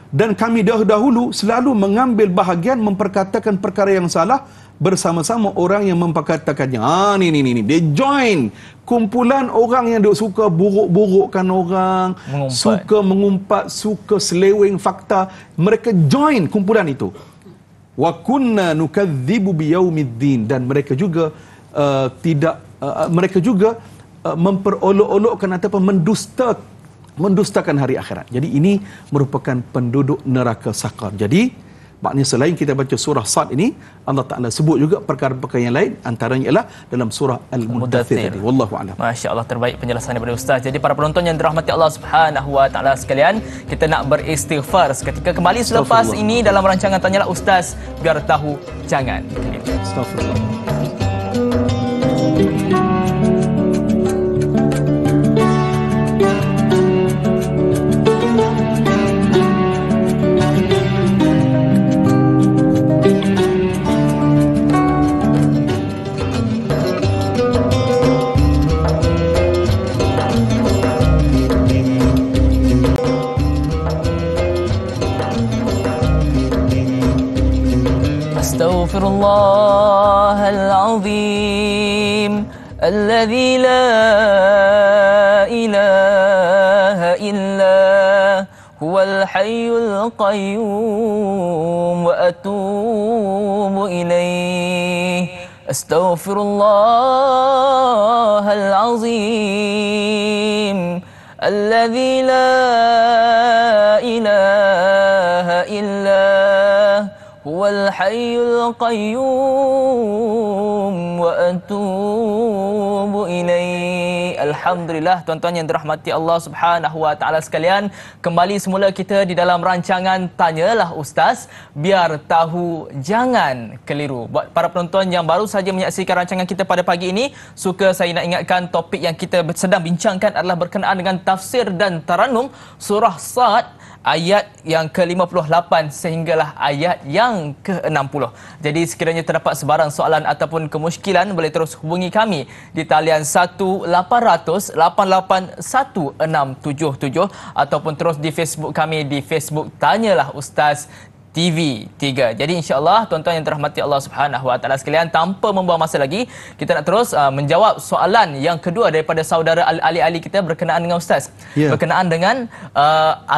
Dan kami dahulu selalu mengambil bahagian memperkatakan perkara yang salah bersama-sama orang yang memperkatakannya. Ni dia join kumpulan orang yang suka buruk-burukkan orang, suka mengumpat, suka seleweng fakta. Mereka join kumpulan itu. Wa kunna nukadzibu biyaumiddin, dan mereka juga memperolok-olokkan ataupun mendustakan hari akhirat. Jadi ini merupakan penduduk neraka Saqar. Jadi maknanya selain kita baca surah Sad ini, Allah Ta'ala sebut juga perkara-perkara yang lain, antaranya ialah dalam surah Al-Muddathir. Wallahu a'lam. Masya Allah, terbaik penjelasan daripada Ustaz. Jadi para penonton yang dirahmati Allah Subhanahu Wa Ta'ala sekalian, kita nak beristighfar seketika kembali selepas ini dalam rancangan Tanyalah Ustaz, biar tahu jangan keliru. Astagfirullah. أستغفر الله العظيم الذي لا إله إلا هو الحي القيوم وأتوب إليه أستغفر الله العظيم الذي لا إله إلا هو الحي القيوم وأتوب إليه. Alhamdulillah, tuan-tuan yang dirahmati Allah Subhanahu Wa Ta'ala sekalian, kembali semula kita di dalam rancangan Tanyalah Ustaz, biar tahu jangan keliru. Buat para penonton yang baru saja menyaksikan rancangan kita pada pagi ini, suka saya nak ingatkan topik yang kita sedang bincangkan adalah berkenaan dengan tafsir dan taranum surah Sad, ayat yang ke-58 sehinggalah ayat yang ke-60. Jadi sekiranya terdapat sebarang soalan ataupun kemusykilan, boleh terus hubungi kami di talian 1-800-881-677 ataupun terus di Facebook kami di Facebook Tanyalah Ustaz TV3. Jadi insya-Allah tuan-tuan yang dirahmati Allah Subhanahu Wa Ta'ala sekalian, tanpa membuang masa lagi, kita nak terus menjawab soalan yang kedua daripada saudara ahli-ahli kita berkenaan dengan Ustaz. Berkenaan dengan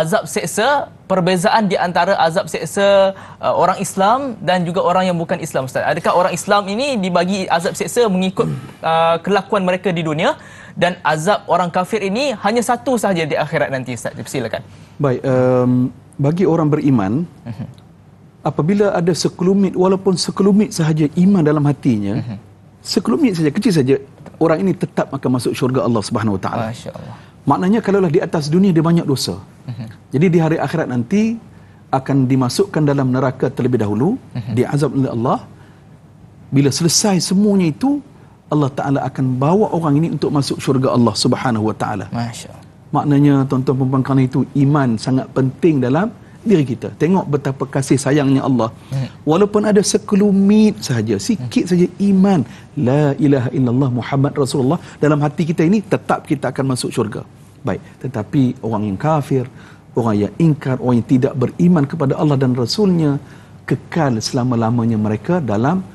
azab seksa, perbezaan di antara azab seksa orang Islam dan juga orang yang bukan Islam, Ustaz. Adakah orang Islam ini dibagi azab seksa mengikut kelakuan mereka di dunia, dan azab orang kafir ini hanya satu sahaja di akhirat nanti, Ustaz? Silakan. Baik, bagi orang beriman, apabila ada sekelumit, walaupun sekelumit sahaja iman dalam hatinya, sekelumit saja, kecil saja, orang ini tetap akan masuk syurga Allah Subhanahu Wa Ta'ala. Masya-Allah. Maknanya kalaulah di atas dunia dia banyak dosa, jadi di hari akhirat nanti akan dimasukkan dalam neraka terlebih dahulu, diazab oleh Allah. Bila selesai semuanya itu, Allah Ta'ala akan bawa orang ini untuk masuk syurga Allah Subhanahu Wa Ta'ala. Masya-Allah. Maknanya tuan-tuan perempuan, kerana itu iman sangat penting dalam diri kita. Tengok betapa kasih sayangnya Allah. Walaupun ada sekelumit sahaja, sikit saja iman la ilaha illallah Muhammad Rasulullah dalam hati kita ini, tetap kita akan masuk syurga. Baik, tetapi orang yang kafir, orang yang ingkar, orang yang tidak beriman kepada Allah dan Rasulnya, kekal selama-lamanya mereka dalam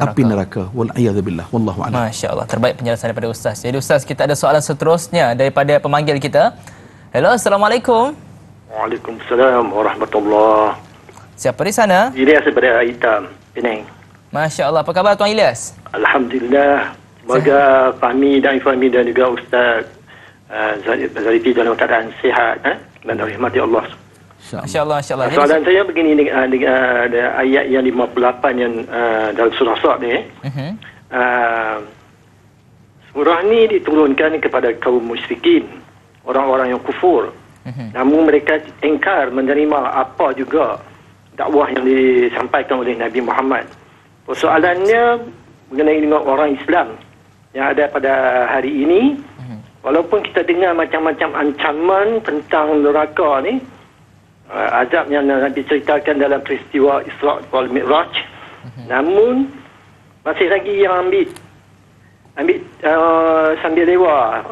api neraka. Wal'iyadzubillah. Wallahu a'lam. Masya-Allah, terbaik penjelasan daripada Ustaz. Jadi Ustaz, kita ada soalan seterusnya daripada pemanggil kita. Hello, Assalamualaikum. Waalaikumsalam warahmatullahi. Siapa di sana? Ilyas daripada Aitam, Penang. Masya-Allah, apa khabar Tuan Ilyas? Alhamdulillah. Semoga Fahmi dan Ifahmi dan juga Ustaz Zalifi dalam keadaan sihat dan dirahmati Allah. Masya-Allah, masya-Allah. Soalan saya begini, dengan ayat yang 58 yang dalam surah Sad ni. Surah ni diturunkan kepada kaum musyrikin, orang-orang yang kufur. Namun mereka engkar menerima apa juga dakwah yang disampaikan oleh Nabi Muhammad. Persoalannya mengenai dengan orang Islam yang ada pada hari ini, walaupun kita dengar macam-macam ancaman tentang neraka ni, azab yang diceritakan dalam peristiwa Isra' wal Mi'raj, namun masih lagi yang ambil sambil lewa,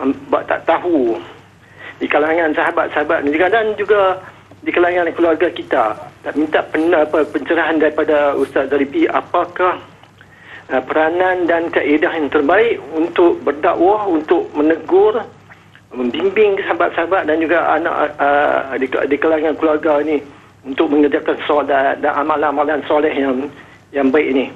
tak tahu di kalangan sahabat-sahabat dan juga di kalangan keluarga kita. Tak minta pencerahan daripada Ustaz Zarifi, apakah peranan dan kaedah yang terbaik untuk berdakwah, untuk menegur, membimbing sahabat-sahabat dan juga anak di kalangan keluarga ini untuk mengerjakan solat dan amalan-amalan soleh yang baik ini.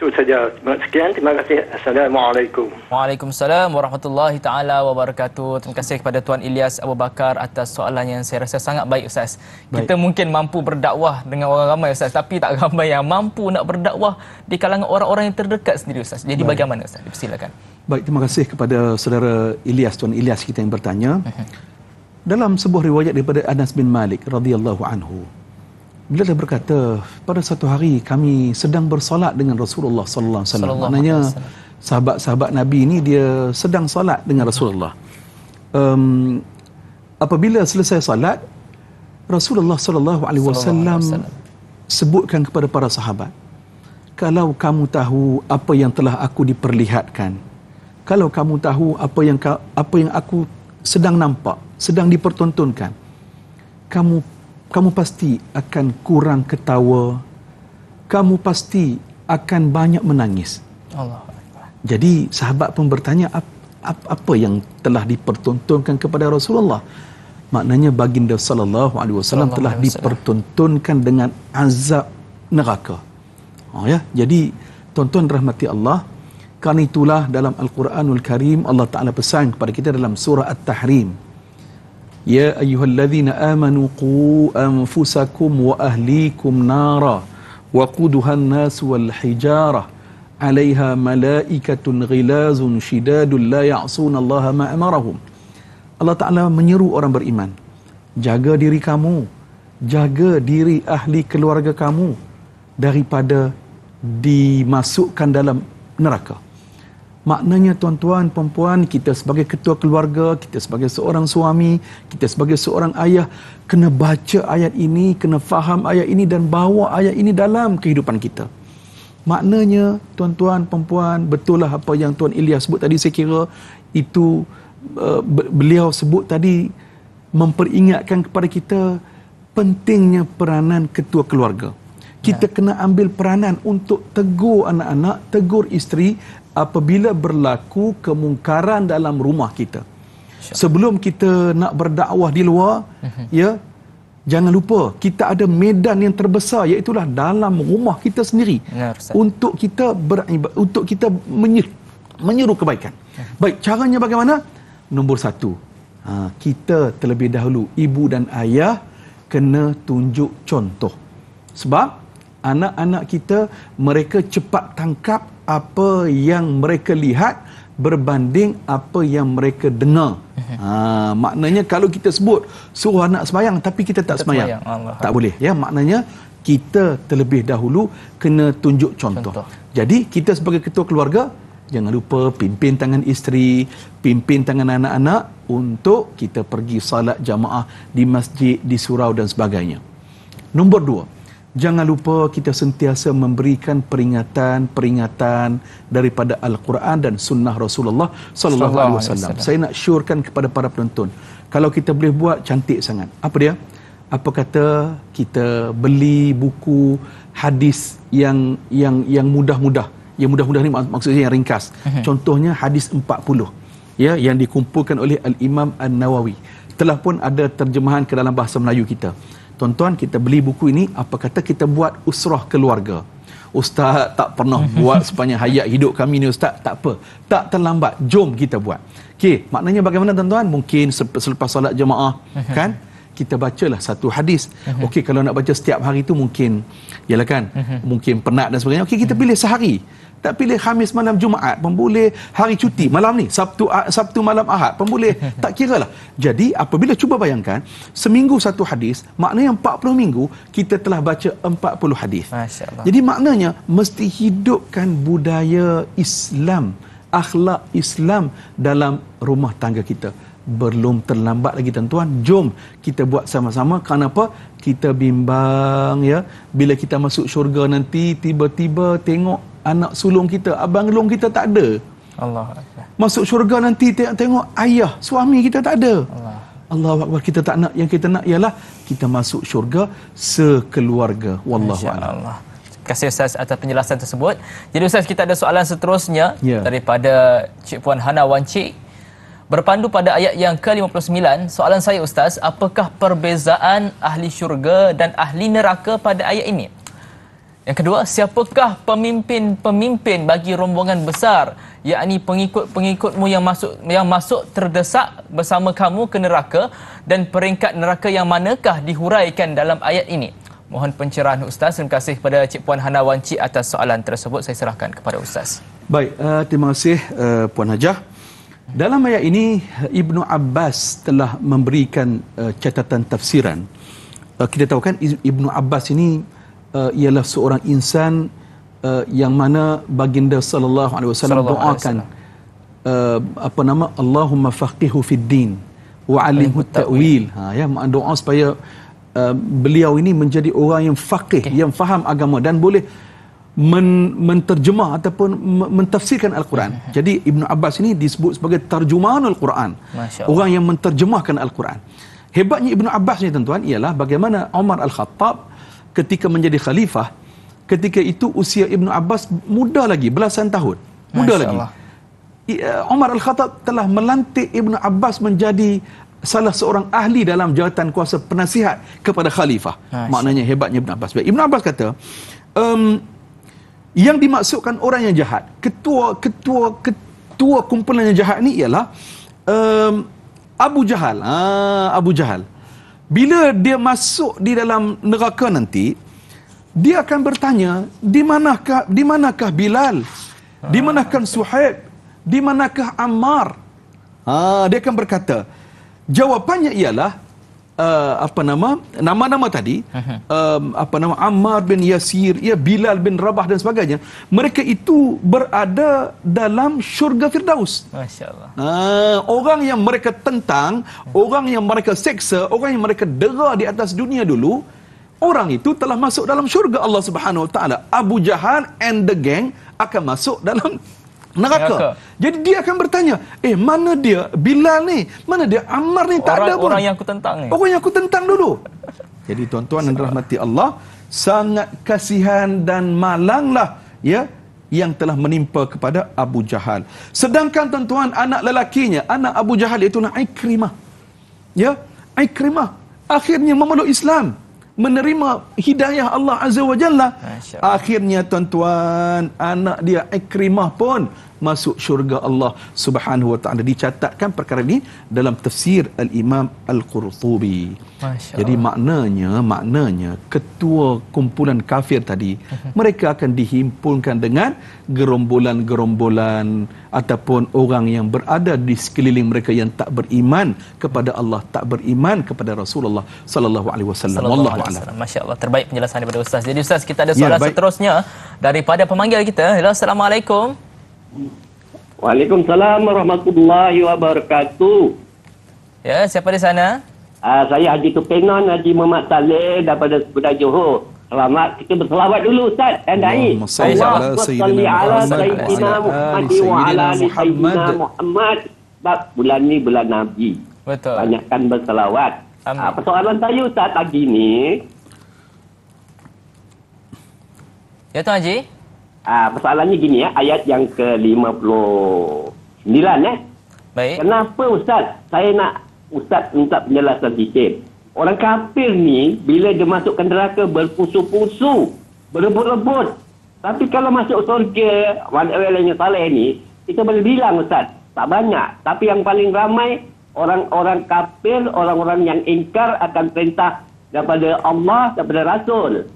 Itu saja. Sekian, terima kasih. Assalamualaikum. Waalaikumsalam warahmatullahi taala wabarakatuh. Terima kasih kepada Tuan Ilyas Abu Bakar atas soalan yang saya rasa sangat baik, Ustaz. Kita mungkin mampu berdakwah dengan orang ramai, Ustaz, tapi tak ramai yang mampu nak berdakwah di kalangan orang-orang yang terdekat sendiri, Ustaz. Jadi bagaimana, Ustaz? Silakan. Baik, terima kasih kepada saudara Ilyas, Tuan Ilyas kita yang bertanya. Dalam sebuah riwayat daripada Anas bin Malik radhiyallahu anhu, beliau dah berkata, pada satu hari kami sedang bersolat dengan Rasulullah sallallahu alaihi wasallam. Maknanya sahabat-sahabat Nabi ini dia sedang solat dengan Rasulullah. Apabila selesai solat, Rasulullah sallallahu alaihi wasallam sebutkan kepada para sahabat, kalau kamu tahu apa yang telah aku diperlihatkan, kalau kamu tahu apa yang aku sedang nampak, sedang dipertontonkan, kamu pasti akan kurang ketawa, kamu pasti akan banyak menangis. Allah. Jadi sahabat pun bertanya, apa yang telah dipertontonkan kepada Rasulullah? Maknanya baginda sallallahu alaihi wasallam telah dipertontonkan dengan azab neraka. Jadi tuan-tuan rahmati Allah, kerana itulah dalam Al-Quranul Karim Allah Ta'ala pesan kepada kita dalam surah At-Tahrim, Ya ayyuhalladzina amanu qu anfusakum wa ahlikum nara wa quduhan nas wal hijarah 'alaiha malaikatun ghilazun shidadun la ya'sunallaha ma amarahum. Allah Ta'ala menyeru orang beriman, jaga diri kamu, jaga diri ahli keluarga kamu daripada dimasukkan dalam neraka. Maknanya tuan-tuan, perempuan, kita sebagai ketua keluarga, kita sebagai seorang suami, kita sebagai seorang ayah, kena baca ayat ini, kena faham ayat ini dan bawa ayat ini dalam kehidupan kita. Maknanya tuan-tuan, perempuan, betul lah apa yang Tuan Ilyas sebut tadi. Saya kira itu beliau sebut tadi memperingatkan kepada kita pentingnya peranan ketua keluarga. Kita kena ambil peranan untuk tegur anak-anak, tegur isteri apabila berlaku kemungkaran dalam rumah kita. Sebelum kita nak berdakwah di luar, jangan lupa kita ada medan yang terbesar, iaitu dalam rumah kita sendiri. Untuk kita untuk kita menyeru kebaikan. Baik, caranya bagaimana? Nombor satu, kita terlebih dahulu, ibu dan ayah kena tunjuk contoh. Sebab anak-anak kita, mereka cepat tangkap apa yang mereka lihat berbanding apa yang mereka dengar. Maknanya kalau kita sebut suruh anak sembahyang tapi kita tak sembahyang, tak boleh. Maknanya kita terlebih dahulu kena tunjuk contoh. Jadi kita sebagai ketua keluarga, jangan lupa pimpin tangan isteri, pimpin tangan anak-anak untuk kita pergi salat jamaah di masjid, di surau dan sebagainya. Nombor dua, jangan lupa kita sentiasa memberikan peringatan-peringatan daripada Al-Quran dan Sunnah Rasulullah sallallahu alaihi wasallam. Saya nak syorkan kepada para penonton, kalau kita boleh buat, cantik sangat. Apa dia? Apa kata kita beli buku hadis yang mudah-mudah. Yang mudah-mudah ni maksudnya yang ringkas. Contohnya hadis 40 yang dikumpulkan oleh Al-Imam An-Nawawi. Telah pun ada terjemahan ke dalam bahasa Melayu kita. Tuan-tuan, kita beli buku ini, apa kata kita buat usrah keluarga. Ustaz tak pernah buat sepanjang hayat hidup kami ni, Ustaz. Tak apa, tak terlambat, jom kita buat. Okey, maknanya bagaimana tuan-tuan? Mungkin selepas solat jemaah, kan, kita bacalah satu hadis. Okey, kalau nak baca setiap hari tu mungkin, yalah kan, mungkin penat dan sebagainya. Okey, kita pilih sehari. Tak pilih Khamis malam Jumaat pun boleh, hari cuti malam ni Sabtu malam Ahad pun boleh, tak kira lah. Jadi apabila cuba bayangkan seminggu satu hadis, maknanya 40 minggu kita telah baca 40 hadis. Jadi maknanya mesti hidupkan budaya Islam, akhlak Islam dalam rumah tangga kita. Belum terlambat lagi tuan-tuan, jom kita buat sama-sama. Kenapa? Kita bimbang bila kita masuk syurga nanti tiba-tiba tengok anak sulung kita, abang sulung kita tak ada. Allah. Masuk syurga nanti tengok ayah, suami kita tak ada. Allahu Akbar. Kita tak nak. Yang kita nak ialah kita masuk syurga sekeluarga. Wallahu a'lam. Terima kasih Ustaz atas penjelasan tersebut. Jadi Ustaz, kita ada soalan seterusnya daripada Cik Puan Hana Wancik. Berpandu pada ayat yang ke-59, soalan saya Ustaz, apakah perbezaan ahli syurga dan ahli neraka pada ayat ini? Yang kedua, siapakah pemimpin-pemimpin bagi rombongan besar, yakni pengikut-pengikutmu yang masuk terdesak bersama kamu ke neraka, dan peringkat neraka yang manakah dihuraikan dalam ayat ini? Mohon pencerahan Ustaz. Terima kasih kepada Cik Puan Hana Wancik atas soalan tersebut. Saya serahkan kepada Ustaz. Baik, terima kasih Puan Hajah. Dalam ayat ini Ibnu Abbas telah memberikan catatan tafsiran. Kita tahu kan Ibnu Abbas ini ialah seorang insan yang mana baginda sallallahu alaihi wasallam doakan Allahumma faqihu fid din wa 'allimhu ta'wil. Ya, doa supaya beliau ini menjadi orang yang faqih, yang faham agama dan boleh menterjemah ataupun mentafsirkan Al-Quran. Jadi Ibnu Abbas ini disebut sebagai tarjuman Al-Quran, orang yang menterjemahkan Al-Quran. Hebatnya Ibnu Abbas ni tuan-tuan ialah bagaimana Umar Al-Khattab ketika menjadi khalifah, ketika itu usia Ibnu Abbas muda lagi, belasan tahun, muda lagi. Umar Al-Khattab telah melantik Ibnu Abbas menjadi salah seorang ahli dalam jawatan kuasa penasihat kepada khalifah. Maknanya hebatnya Ibnu Abbas. Ibnu Abbas kata, yang dimaksudkan orang yang jahat, ketua kumpulan yang jahat ni ialah Abu Jahal. Abu Jahal. Bila dia masuk di dalam neraka nanti, dia akan bertanya, di manakah Bilal? Di manakah Suhaib? Di manakah Ammar? Dia akan berkata, jawapannya ialah nama-nama tadi, Ammar bin Yasir, Bilal bin Rabah dan sebagainya, mereka itu berada dalam syurga Firdaus. Masya-Allah. Orang yang mereka tentang, orang yang mereka seksa, orang yang mereka dera di atas dunia dulu, orang itu telah masuk dalam syurga Allah Subhanahu Wa Taala. Abu Jahal and the gang akan masuk dalam neraka. Jadi dia akan bertanya, mana dia Bilal ni? Mana dia Ammar ni? Tak ada pun. Orang yang aku tentang ni. Orang yang aku tentang dulu. Jadi tuan-tuan dan rahmati Allah, sangat kasihan dan malanglah yang telah menimpa kepada Abu Jahal. Sedangkan tuan-tuan, anak lelakinya, anak Abu Jahal iaitu Ikrimah. Ikrimah akhirnya memeluk Islam, menerima hidayah Allah Azza wa Jalla. Akhirnya tuan-tuan, anak dia Ikrimah pun masuk syurga Allah Subhanahu wa Ta'ala. Dicatatkan perkara ini dalam tafsir Al-Imam Al-Qurtubi. Jadi maknanya ketua kumpulan kafir tadi, mereka akan dihimpunkan dengan gerombolan-gerombolan ataupun orang yang berada di sekeliling mereka yang tak beriman kepada Allah, tak beriman kepada Rasulullah sallallahu alaihi wasallam. Wallahu a'lam. Masya-Allah, terbaik penjelasan daripada Ustaz. Jadi Ustaz, kita ada soalan seterusnya daripada pemanggil kita. Hello, assalamualaikum. Waalaikumsalam warahmatullahi wabarakatuh. Ya, siapa di sana? Saya Haji Tupenon, Haji Muhammad Saleh daripada Kuala Johor. Selamat, kita berselawat dulu Ustaz dan Dai. Allahumma salli ala sayyidina Muhammad wa ala ali sayyidina Muhammad. Sebab bulan ni bulan Nabi. Betul. Banyakkan berselawat. Persoalan saya Ustaz pagi ni. Ya Tuan Haji. Persoalannya gini ayat yang ke-59 Baik. Kenapa Ustaz? Saya nak Ustaz minta penjelasan sikit. Orang kafir ni bila dia masuk ke neraka berpusu-pusu, berebut-rebut. Tapi kalau masuk surga, wala-walanya saleh ni, kita boleh bilang Ustaz, tak banyak. Tapi yang paling ramai orang-orang kafir, orang-orang yang ingkar akan perintah daripada Allah, daripada Rasul.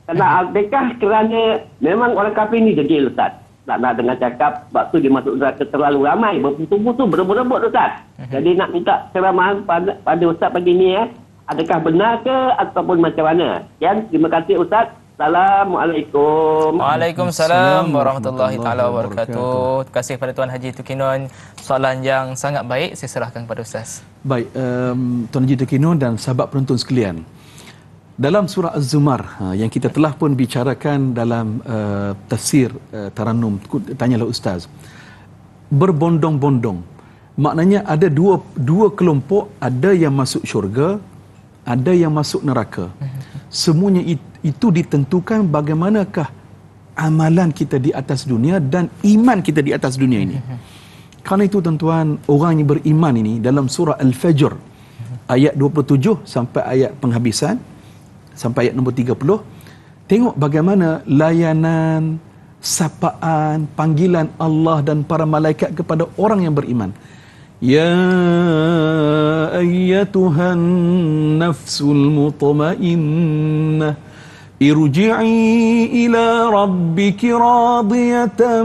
Adakah kerana memang orang kafir ni degil Ustaz? Tak nak dengar cakap, sebab tu dia masuk neraka terlalu ramai, berputu-putu, berebut-rebut Ustaz. Jadi nak minta ceramahan pada Ustaz pagi ni adakah benar ke ataupun macam mana? Terima kasih Ustaz. Assalamualaikum. Waalaikumsalam warahmatullahi taala wabarakatuh. Terima kasih kepada Tuan Haji Tukinon. Soalan yang sangat baik, saya serahkan kepada Ustaz. Baik, Tuan Haji Tukinon dan sahabat penonton sekalian. dalam surah Az-Zumar yang kita telah pun bicarakan dalam tafsir Tarannum, tanyalah ustaz, berbondong-bondong, maknanya ada dua kelompok, ada yang masuk syurga, ada yang masuk neraka. Semuanya itu ditentukan bagaimanakah amalan kita di atas dunia dan iman kita di atas dunia ini. Karena itu tuan-tuan, orang yang beriman ini dalam surah Al-Fajr ayat 27 sampai ayat penghabisan, sampai ayat nombor 30, tengok bagaimana layanan, sapaan, panggilan Allah dan para malaikat kepada orang yang beriman. Ya ayyatuhan nafsul mutmainnah irji'i ila rabbiki radiyatan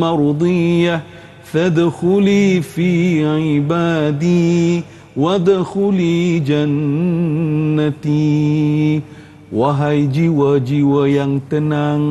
mardiyah fadkhuli fi ibadi wadkhuli jannati. Wahai jiwa-jiwa yang tenang,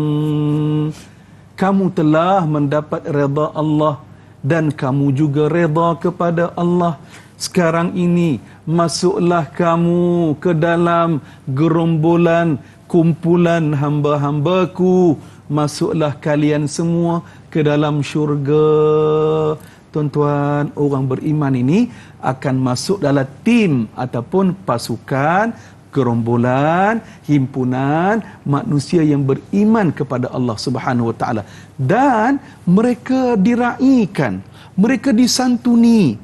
kamu telah mendapat redha Allah dan kamu juga redha kepada Allah. Sekarang ini masuklah kamu ke dalam gerombolan kumpulan hamba-hambaku. Masuklah kalian semua ke dalam syurga. Tuan-tuan, orang beriman ini akan masuk dalam tim ataupun pasukan, gerombolan, himpunan manusia yang beriman kepada Allah Subhanahu Wa Taala, dan mereka diraikan, mereka disantuni.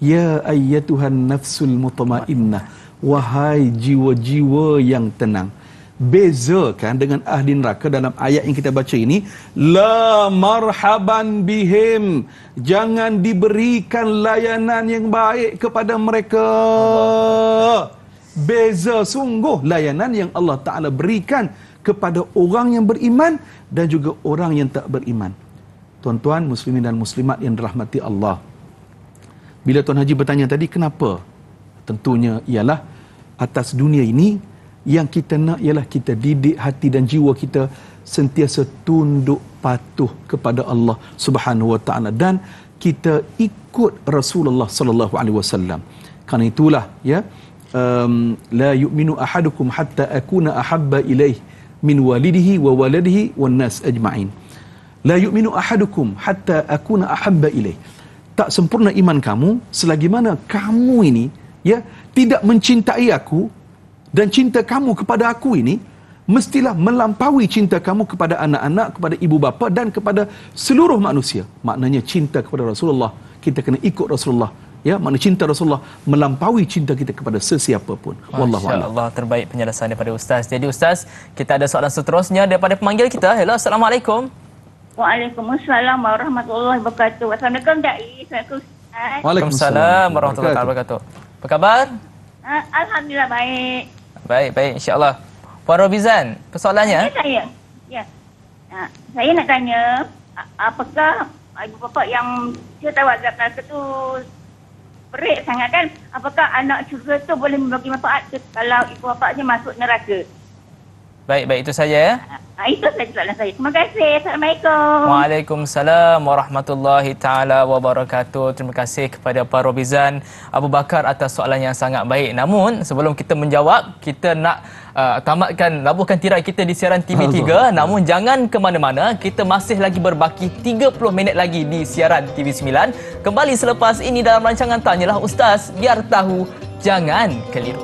Ya ayyatuhan nafsul mutmainnah, wahai jiwa-jiwa yang tenang. Bezakan dengan ahli neraka dalam ayat yang kita baca ini, la marhaban bihim, jangan diberikan layanan yang baik kepada mereka. Beza sungguh layanan yang Allah Ta'ala berikan kepada orang yang beriman dan juga orang yang tak beriman. Tuan-tuan muslimin dan muslimat yang dirahmati Allah, bila Tuan Haji bertanya tadi kenapa, tentunya ialah atas dunia ini yang kita nak ialah kita didik hati dan jiwa kita sentiasa tunduk patuh kepada Allah Subhanahu Wa Ta'ala, dan kita ikut Rasulullah sallallahu alaihi wasallam. Karena itulah ya, la yu'minu ahadukum hatta akuna ahabba ilaih min walidihi wa waladihi wan nas ajma'in. La yu'minu ahadukum hatta akuna ahabba ilaih. Tak sempurna iman kamu selagi mana kamu ini ya tidak mencintai aku, dan cinta kamu kepada aku ini mestilah melampaui cinta kamu kepada anak-anak, kepada ibu bapa dan kepada seluruh manusia. Maknanya cinta kepada Rasulullah, kita kena ikut Rasulullah. Ya, makna cinta Rasulullah melampaui cinta kita kepada sesiapa pun. Wallahu a'lam. Masya-Allah, terbaik penjelasan daripada ustaz. Jadi ustaz, kita ada soalan seterusnya daripada pemanggil kita. Hello, assalamualaikum. Waalaikumsalam warahmatullahi wabarakatuh. Assalamualaikum dai. Assalamualaikum ustaz. Waalaikumsalam warahmatullahi wabarakatuh. Apa khabar? Alhamdulillah baik. Baik, insya-Allah. Puan Robizan, persoalannya? Ya. Saya nak tanya, apakah ibu bapa yang saya tahu azab neraka tu perik sangat kan, apakah anak syurga tu boleh membagi manfaat kalau ibu bapanya masuk neraka? Baik, itu saja ya. Itu saja soalan saya. Terima kasih. Assalamualaikum. Waalaikumsalam warahmatullahi taala wabarakatuh. Terima kasih kepada Pak Robizan Abu Bakar atas soalan yang sangat baik. Namun sebelum kita menjawab, kita nak tamatkan labuhkan tirai kita di siaran TV3. Namun jangan ke mana-mana, kita masih lagi berbaki 30 minit lagi di siaran TV9. Kembali selepas ini dalam rancangan Tanyalah Ustaz, biar tahu jangan keliru.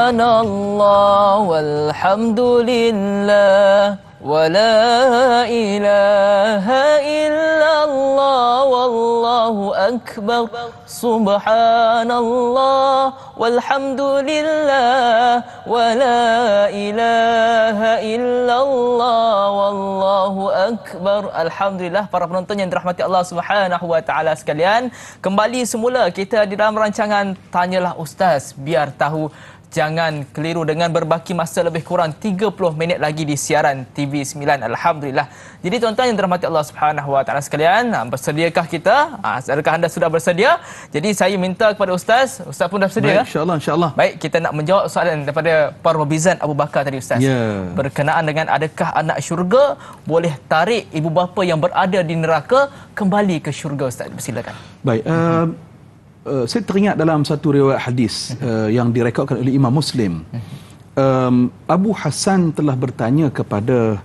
Subhanallah walhamdulillah wa la ilaha illallah wallahu akbar. Subhanallah walhamdulillah wa la ilaha illallah wallahu akbar. Alhamdulillah para penonton yang dirahmati Allah Subhanahu wa taala sekalian, kembali semula kita di dalam rancangan Tanyalah Ustaz, biar tahu jangan keliru dengan berbaki masa lebih kurang 30 minit lagi di siaran TV9. Alhamdulillah. Jadi tuan-tuan yang dirahmati Allah Subhanahu Wa Taala sekalian, bersediakah kita? Adakah anda sudah bersedia? Jadi saya minta kepada Ustaz pun dah bersedia? Baik, insya-Allah. Baik, kita nak menjawab soalan daripada Parmobizan Abu Bakar tadi, Ustaz. Ya. Berkenaan dengan adakah anak syurga boleh tarik ibu bapa yang berada di neraka kembali ke syurga, Ustaz? Silakan. Baik, saya teringat dalam satu riwayat hadis yang direkodkan oleh Imam Muslim. Abu Hassan telah bertanya kepada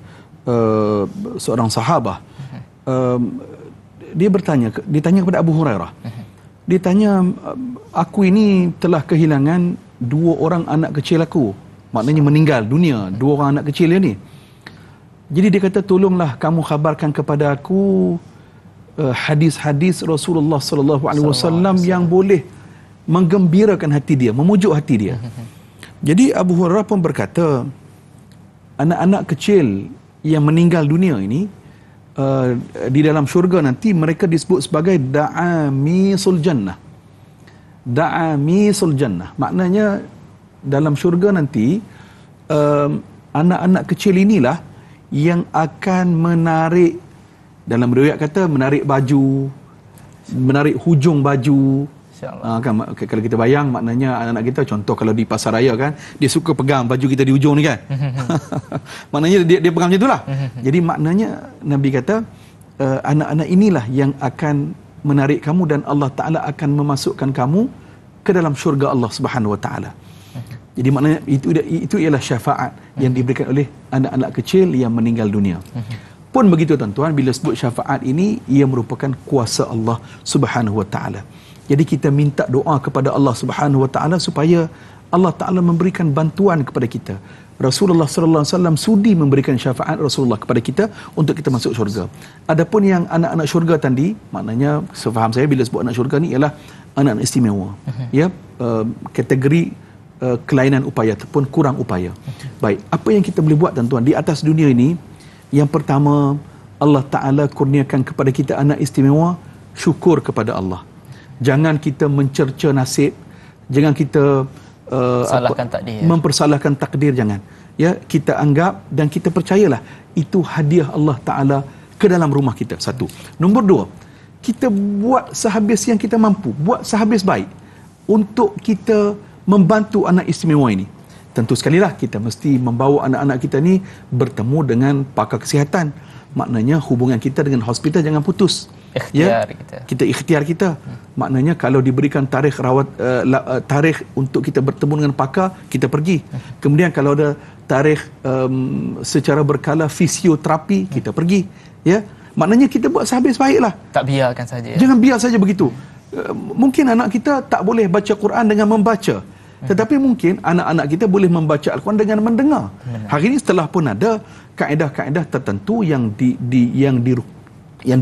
seorang sahabah. Ditanya kepada Abu Hurairah. Dia tanya, aku ini telah kehilangan 2 orang anak kecil aku. Maknanya meninggal dunia 2 orang anak kecil ni. Jadi dia kata, tolonglah kamu khabarkan kepada aku hadis-hadis Rasulullah sallallahu alaihi wasallam yang boleh menggembirakan hati dia, memujuk hati dia. Jadi Abu Hurairah pun berkata, anak-anak kecil yang meninggal dunia ini di dalam syurga nanti mereka disebut sebagai da'amisul jannah. Da'amisul jannah. Maknanya dalam syurga nanti anak-anak kecil inilah yang akan menarik, dalam riwayat kata menarik baju, menarik hujung baju. Kan, kalau kita bayang, maknanya anak-anak kita, contoh kalau di pasar raya kan, dia suka pegang baju kita di hujung ni kan. Maknanya dia pegang macam itulah. Jadi maknanya Nabi kata anak-anak inilah yang akan menarik kamu dan Allah Ta'ala akan memasukkan kamu ke dalam syurga Allah Subhanahu Wa Ta'ala. Jadi maknanya itu ialah syafaat yang diberikan oleh anak-anak kecil yang meninggal dunia. Pun begitu tuan-tuan, bila sebut syafaat ini, ia merupakan kuasa Allah Subhanahu Wa Ta'ala. Jadi kita minta doa kepada Allah Subhanahu Wa Ta'ala supaya Allah Ta'ala memberikan bantuan kepada kita. Rasulullah sallallahu alaihi wasallam sudi memberikan syafaat Rasulullah kepada kita untuk kita masuk syurga. Adapun yang anak-anak syurga tadi, maknanya sefaham saya bila sebut anak syurga ni ialah anak-anak istimewa. Ya, kategori kelainan upaya ataupun kurang upaya. Baik, apa yang kita boleh buat tuan-tuan di atas dunia ini? Yang pertama, Allah Ta'ala kurniakan kepada kita anak istimewa, syukur kepada Allah. Jangan kita mencerca nasib, jangan kita mempersalahkan takdir, jangan. Ya, kita anggap dan kita percayalah itu hadiah Allah Ta'ala ke dalam rumah kita. Satu. Nombor 2, kita buat sehabis yang kita mampu, buat sehabis baik untuk kita membantu anak istimewa ini. Tentu sekali lah kita mesti membawa anak-anak kita ni bertemu dengan pakar kesihatan. Maknanya hubungan kita dengan hospital jangan putus. Ikhtiar kita ikhtiar kita. Maknanya kalau diberikan tarikh tarikh untuk kita bertemu dengan pakar, kita pergi. Kemudian kalau ada tarikh secara berkala fisioterapi, kita pergi. Ya, maknanya kita buat sehabis baiklah. Tak biarkan saja. Jangan biar saja begitu. Mungkin anak kita tak boleh baca Quran dengan membaca. Tetapi mungkin anak-anak kita boleh membaca Al-Quran dengan mendengar. Hari ini setelah pun ada kaedah-kaedah tertentu yang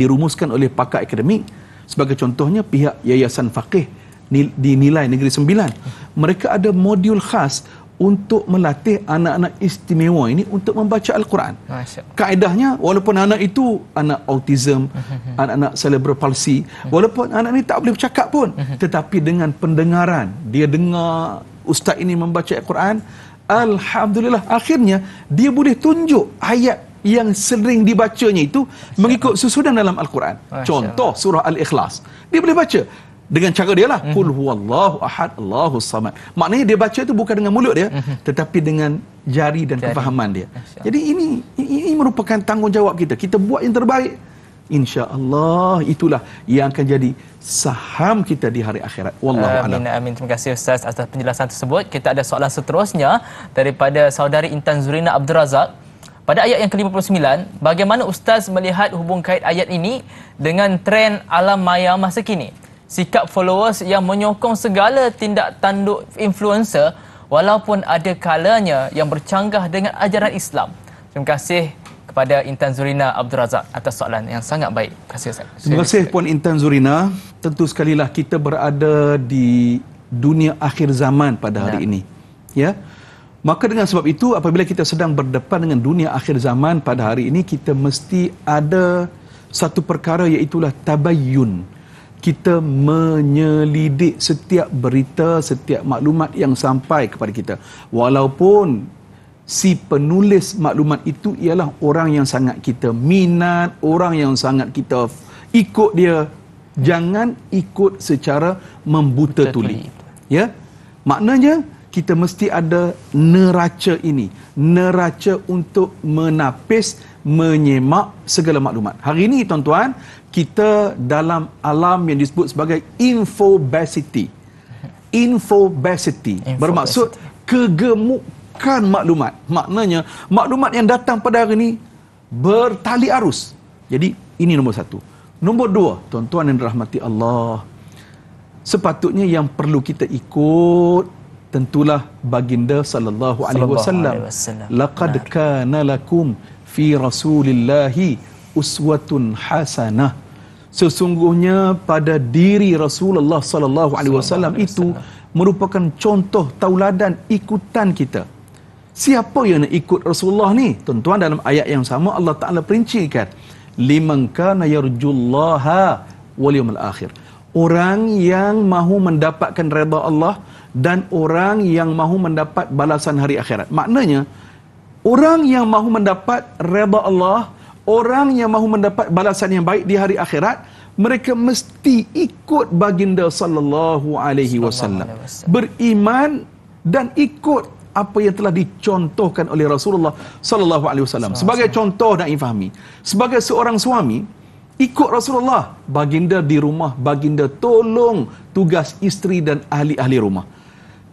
dirumuskan oleh pakar akademik. Sebagai contohnya pihak Yayasan Faqih di Nilai Negeri Sembilan. Mereka ada modul khas untuk melatih anak-anak istimewa ini untuk membaca Al-Quran. Kaedahnya, walaupun anak itu anak autism, anak-anak cerebral palsy, walaupun anak ini tak boleh bercakap pun, tetapi dengan pendengaran, dia dengar ustaz ini membaca Al-Quran, alhamdulillah, akhirnya dia boleh tunjuk ayat yang sering dibacanya itu mengikut susunan dalam Al-Quran. Contoh surah Al-Ikhlas, dia boleh baca dengan cara dia lah, qul huwallahu ahad Allahus samad. Maknanya dia baca itu bukan dengan mulut dia, tetapi dengan jari dan kefahaman dia. Jadi ini merupakan tanggungjawab kita. Kita buat yang terbaik, insya-Allah itulah yang akan jadi saham kita di hari akhirat. Wallahu a'lam. Amin. Terima kasih Ustaz atas penjelasan tersebut. Kita ada soalan seterusnya daripada saudari Intan Zurina Abdul Razak. Pada ayat yang ke-59, bagaimana Ustaz melihat hubung kait ayat ini dengan trend alam maya masa kini? Sikap followers yang menyokong segala tindak tanduk influencer walaupun ada kalanya yang bercanggah dengan ajaran Islam. Terima kasih kepada Intan Zurina Abdul Razak atas soalan yang sangat baik. Terima kasih Ustaz. Terima kasih Puan Intan Zurina. Tentu sekali lah kita berada di dunia akhir zaman pada hari ini. Ya. Maka dengan sebab itu apabila kita sedang berdepan dengan dunia akhir zaman pada hari ini, kita mesti ada satu perkara, iaitulah tabayyun. kita menyelidik setiap berita, setiap maklumat yang sampai kepada kita. Walaupun si penulis maklumat itu ialah orang yang sangat kita minat, orang yang sangat kita ikut dia. Jangan ikut secara membuta tuli. Ya? Maknanya kita mesti ada neraca ini, neraca untuk menapis, menyemak segala maklumat. Hari ini tuan-tuan, kita dalam alam yang disebut sebagai infobesity. Infobesity bermaksud kegemukan maklumat. Maknanya maklumat yang datang pada hari ini bertali arus. Jadi ini nombor satu. Nombor dua, tuan-tuan yang dirahmati Allah, sepatutnya yang perlu kita ikut tentulah baginda sallallahu alaihi wasallam. Laqad kana lakum fi rasulillahi uswatun hasanah. Sesungguhnya pada diri Rasulullah sallallahu alaihi wasallam itu merupakan contoh tauladan ikutan kita. Siapa yang nak ikut Rasulullah ni? Tuan-tuan, dalam ayat yang sama Allah Taala perincikan, liman kana yarjullaha wal yawmal akhir. Orang yang mahu mendapatkan redha Allah dan orang yang mahu mendapat balasan hari akhirat. Maknanya, orang yang mahu mendapat redha Allah, orang yang mahu mendapat balasan yang baik di hari akhirat, mereka mesti ikut baginda sallallahu alaihi wasallam. Beriman dan ikut apa yang telah dicontohkan oleh Rasulullah sallallahu alaihi wasallam. Sebagai contoh nak difahami, sebagai seorang suami, ikut Rasulullah. Baginda di rumah, baginda tolong tugas isteri dan ahli-ahli rumah.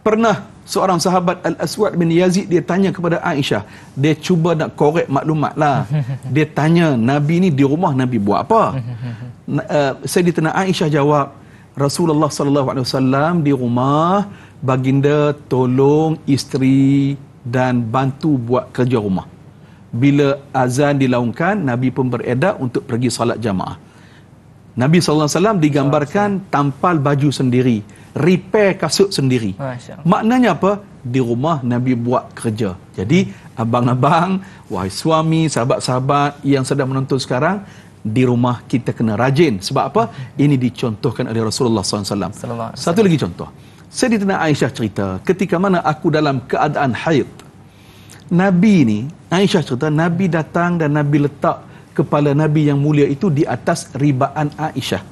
Pernah seorang sahabat Al-Aswad bin Yazid, dia tanya kepada Aisyah, dia cuba nak korek maklumat lah. Dia tanya, Nabi ni di rumah Nabi buat apa? Sayyidatina Aisyah jawab, Rasulullah sallallahu alaihi wasallam di rumah, baginda tolong isteri dan bantu buat kerja rumah. Bila azan dilaungkan, Nabi pun beredar untuk pergi salat jamaah. Nabi SAW digambarkan tampal baju sendiri, repair kasut sendiri. Maknanya apa? Di rumah Nabi buat kerja. Jadi abang-abang, wahai suami, sahabat-sahabat yang sedang menonton sekarang, di rumah kita kena rajin. Sebab apa? Ini dicontohkan oleh Rasulullah SAW. Satu lagi contoh. Sayyidatina Aisyah cerita, ketika mana aku dalam keadaan haid, Nabi ni, Aisyah cerita, Nabi datang dan Nabi letak kepala Nabi yang mulia itu di atas ribaan Aisyah.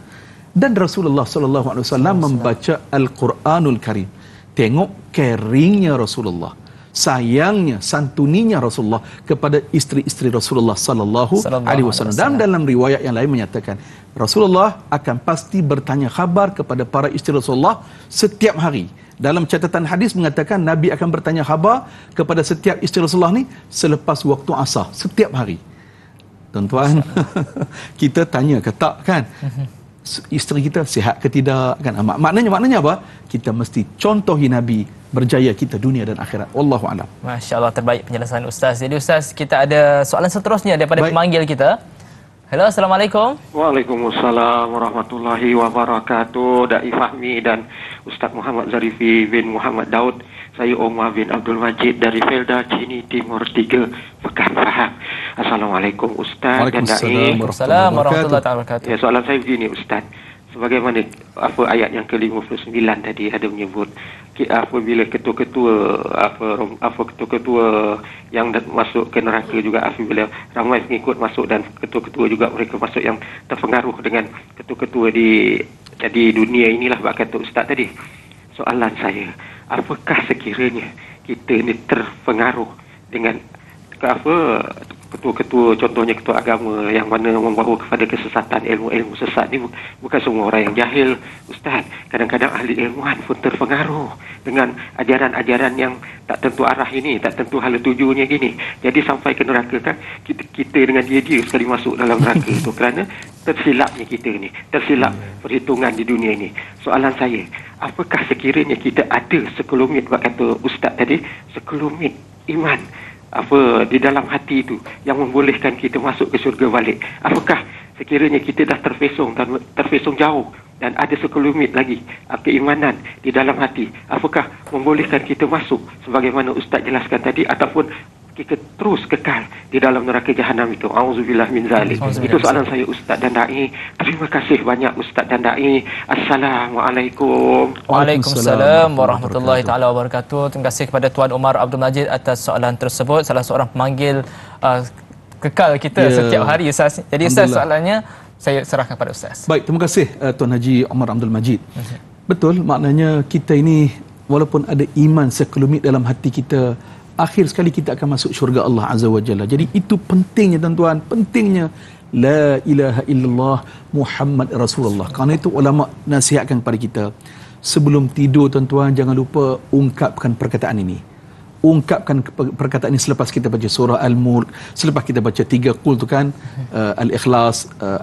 Dan Rasulullah SAW membaca Al-Quranul Karim. Tengok caringnya Rasulullah, sayangnya, santuninya Rasulullah kepada isteri-isteri Rasulullah sallallahu alaihi wasallam. Dan dalam riwayat yang lain menyatakan, Rasulullah akan pasti bertanya khabar kepada para isteri Rasulullah setiap hari. Dalam catatan hadis mengatakan Nabi akan bertanya khabar kepada setiap isteri Rasulullah ni selepas waktu asar setiap hari. Tuan-tuan, kita tanya ke tak kan? Isteri kita sihat ke tidak kan? Maknanya apa? Kita mesti contohi Nabi, berjaya kita dunia dan akhirat. Wallahu a'lam. Masya-Allah, terbaik penjelasan Ustaz. Jadi Ustaz, kita ada soalan seterusnya daripada pemanggil kita. Hello, Assalamualaikum. Waalaikumsalam warahmatullahi wabarakatuh. Dai Fahmi dan Ustaz Muhammad Zarifi bin Muhammad Daud. Saya Omar bin Abdul Majid dari Felda, Cini Timur 3, Pekan Faham. Assalamualaikum Ustaz dan Dai. Waalaikumsalam warahmatullahi wabarakatuh. Ya, soalan saya begini Ustaz. Sebagaimana apa ayat yang ke-59 tadi ada menyebut, apabila ketua-ketua yang masuk ke neraka juga, apabila ramai pengikut masuk dan ketua-ketua juga mereka masuk yang terpengaruh dengan ketua-ketua di dunia inilah, kata Ustaz tadi. Soalan saya, apakah sekiranya kita ni terpengaruh dengan ketua-ketua, contohnya ketua agama yang mana membawa kepada kesesatan, ilmu-ilmu sesat ni bukan semua orang yang jahil Ustaz. Kadang-kadang ahli ilmuwan pun terpengaruh dengan ajaran-ajaran yang tak tentu arah ini, tak tentu hala tujunya gini. Jadi sampai ke neraka kan, kita dengan dia sekali masuk dalam neraka itu kerana tersilapnya kita ni, tersilap perhitungan di dunia ini. Soalan saya, apakah sekiranya kita ada sekelumit, kata Ustaz tadi, sekelumit iman di dalam hati itu yang membolehkan kita masuk ke syurga balik? Apakah sekiranya kita dah terfesong jauh dan ada sekelumit lagi keimanan di dalam hati, apakah membolehkan kita masuk sebagaimana Ustaz jelaskan tadi, ataupun kita terus kekal di dalam neraka jahanam itu. Auzubillah min zalik. Itu soalan saya Ustaz dan Dai. Terima kasih banyak Ustaz dan Dai. Assalamualaikum. Waalaikumsalam warahmatullahi taala wabarakatuh. Terima kasih kepada Tuan Umar Abdul Majid atas soalan tersebut. Salah seorang pemanggil kekal kita setiap hari Ustaz. Jadi Ustaz, soalannya saya serahkan kepada Ustaz. Baik, terima kasih Tuan Haji Umar Abdul Majid. Betul, maknanya kita ini walaupun ada iman sekelumit dalam hati kita, akhir sekali kita akan masuk syurga Allah Azza wa Jalla. Jadi itu pentingnya tuan-tuan, pentingnya la ilaha illallah Muhammad Rasulullah. Kerana itu ulama nasihatkan kepada kita, sebelum tidur tuan-tuan jangan lupa ungkapkan perkataan ini. Ungkapkan perkataan ini selepas kita baca surah Al-Mulk, selepas kita baca 3 qul tu kan, Al-Ikhlas,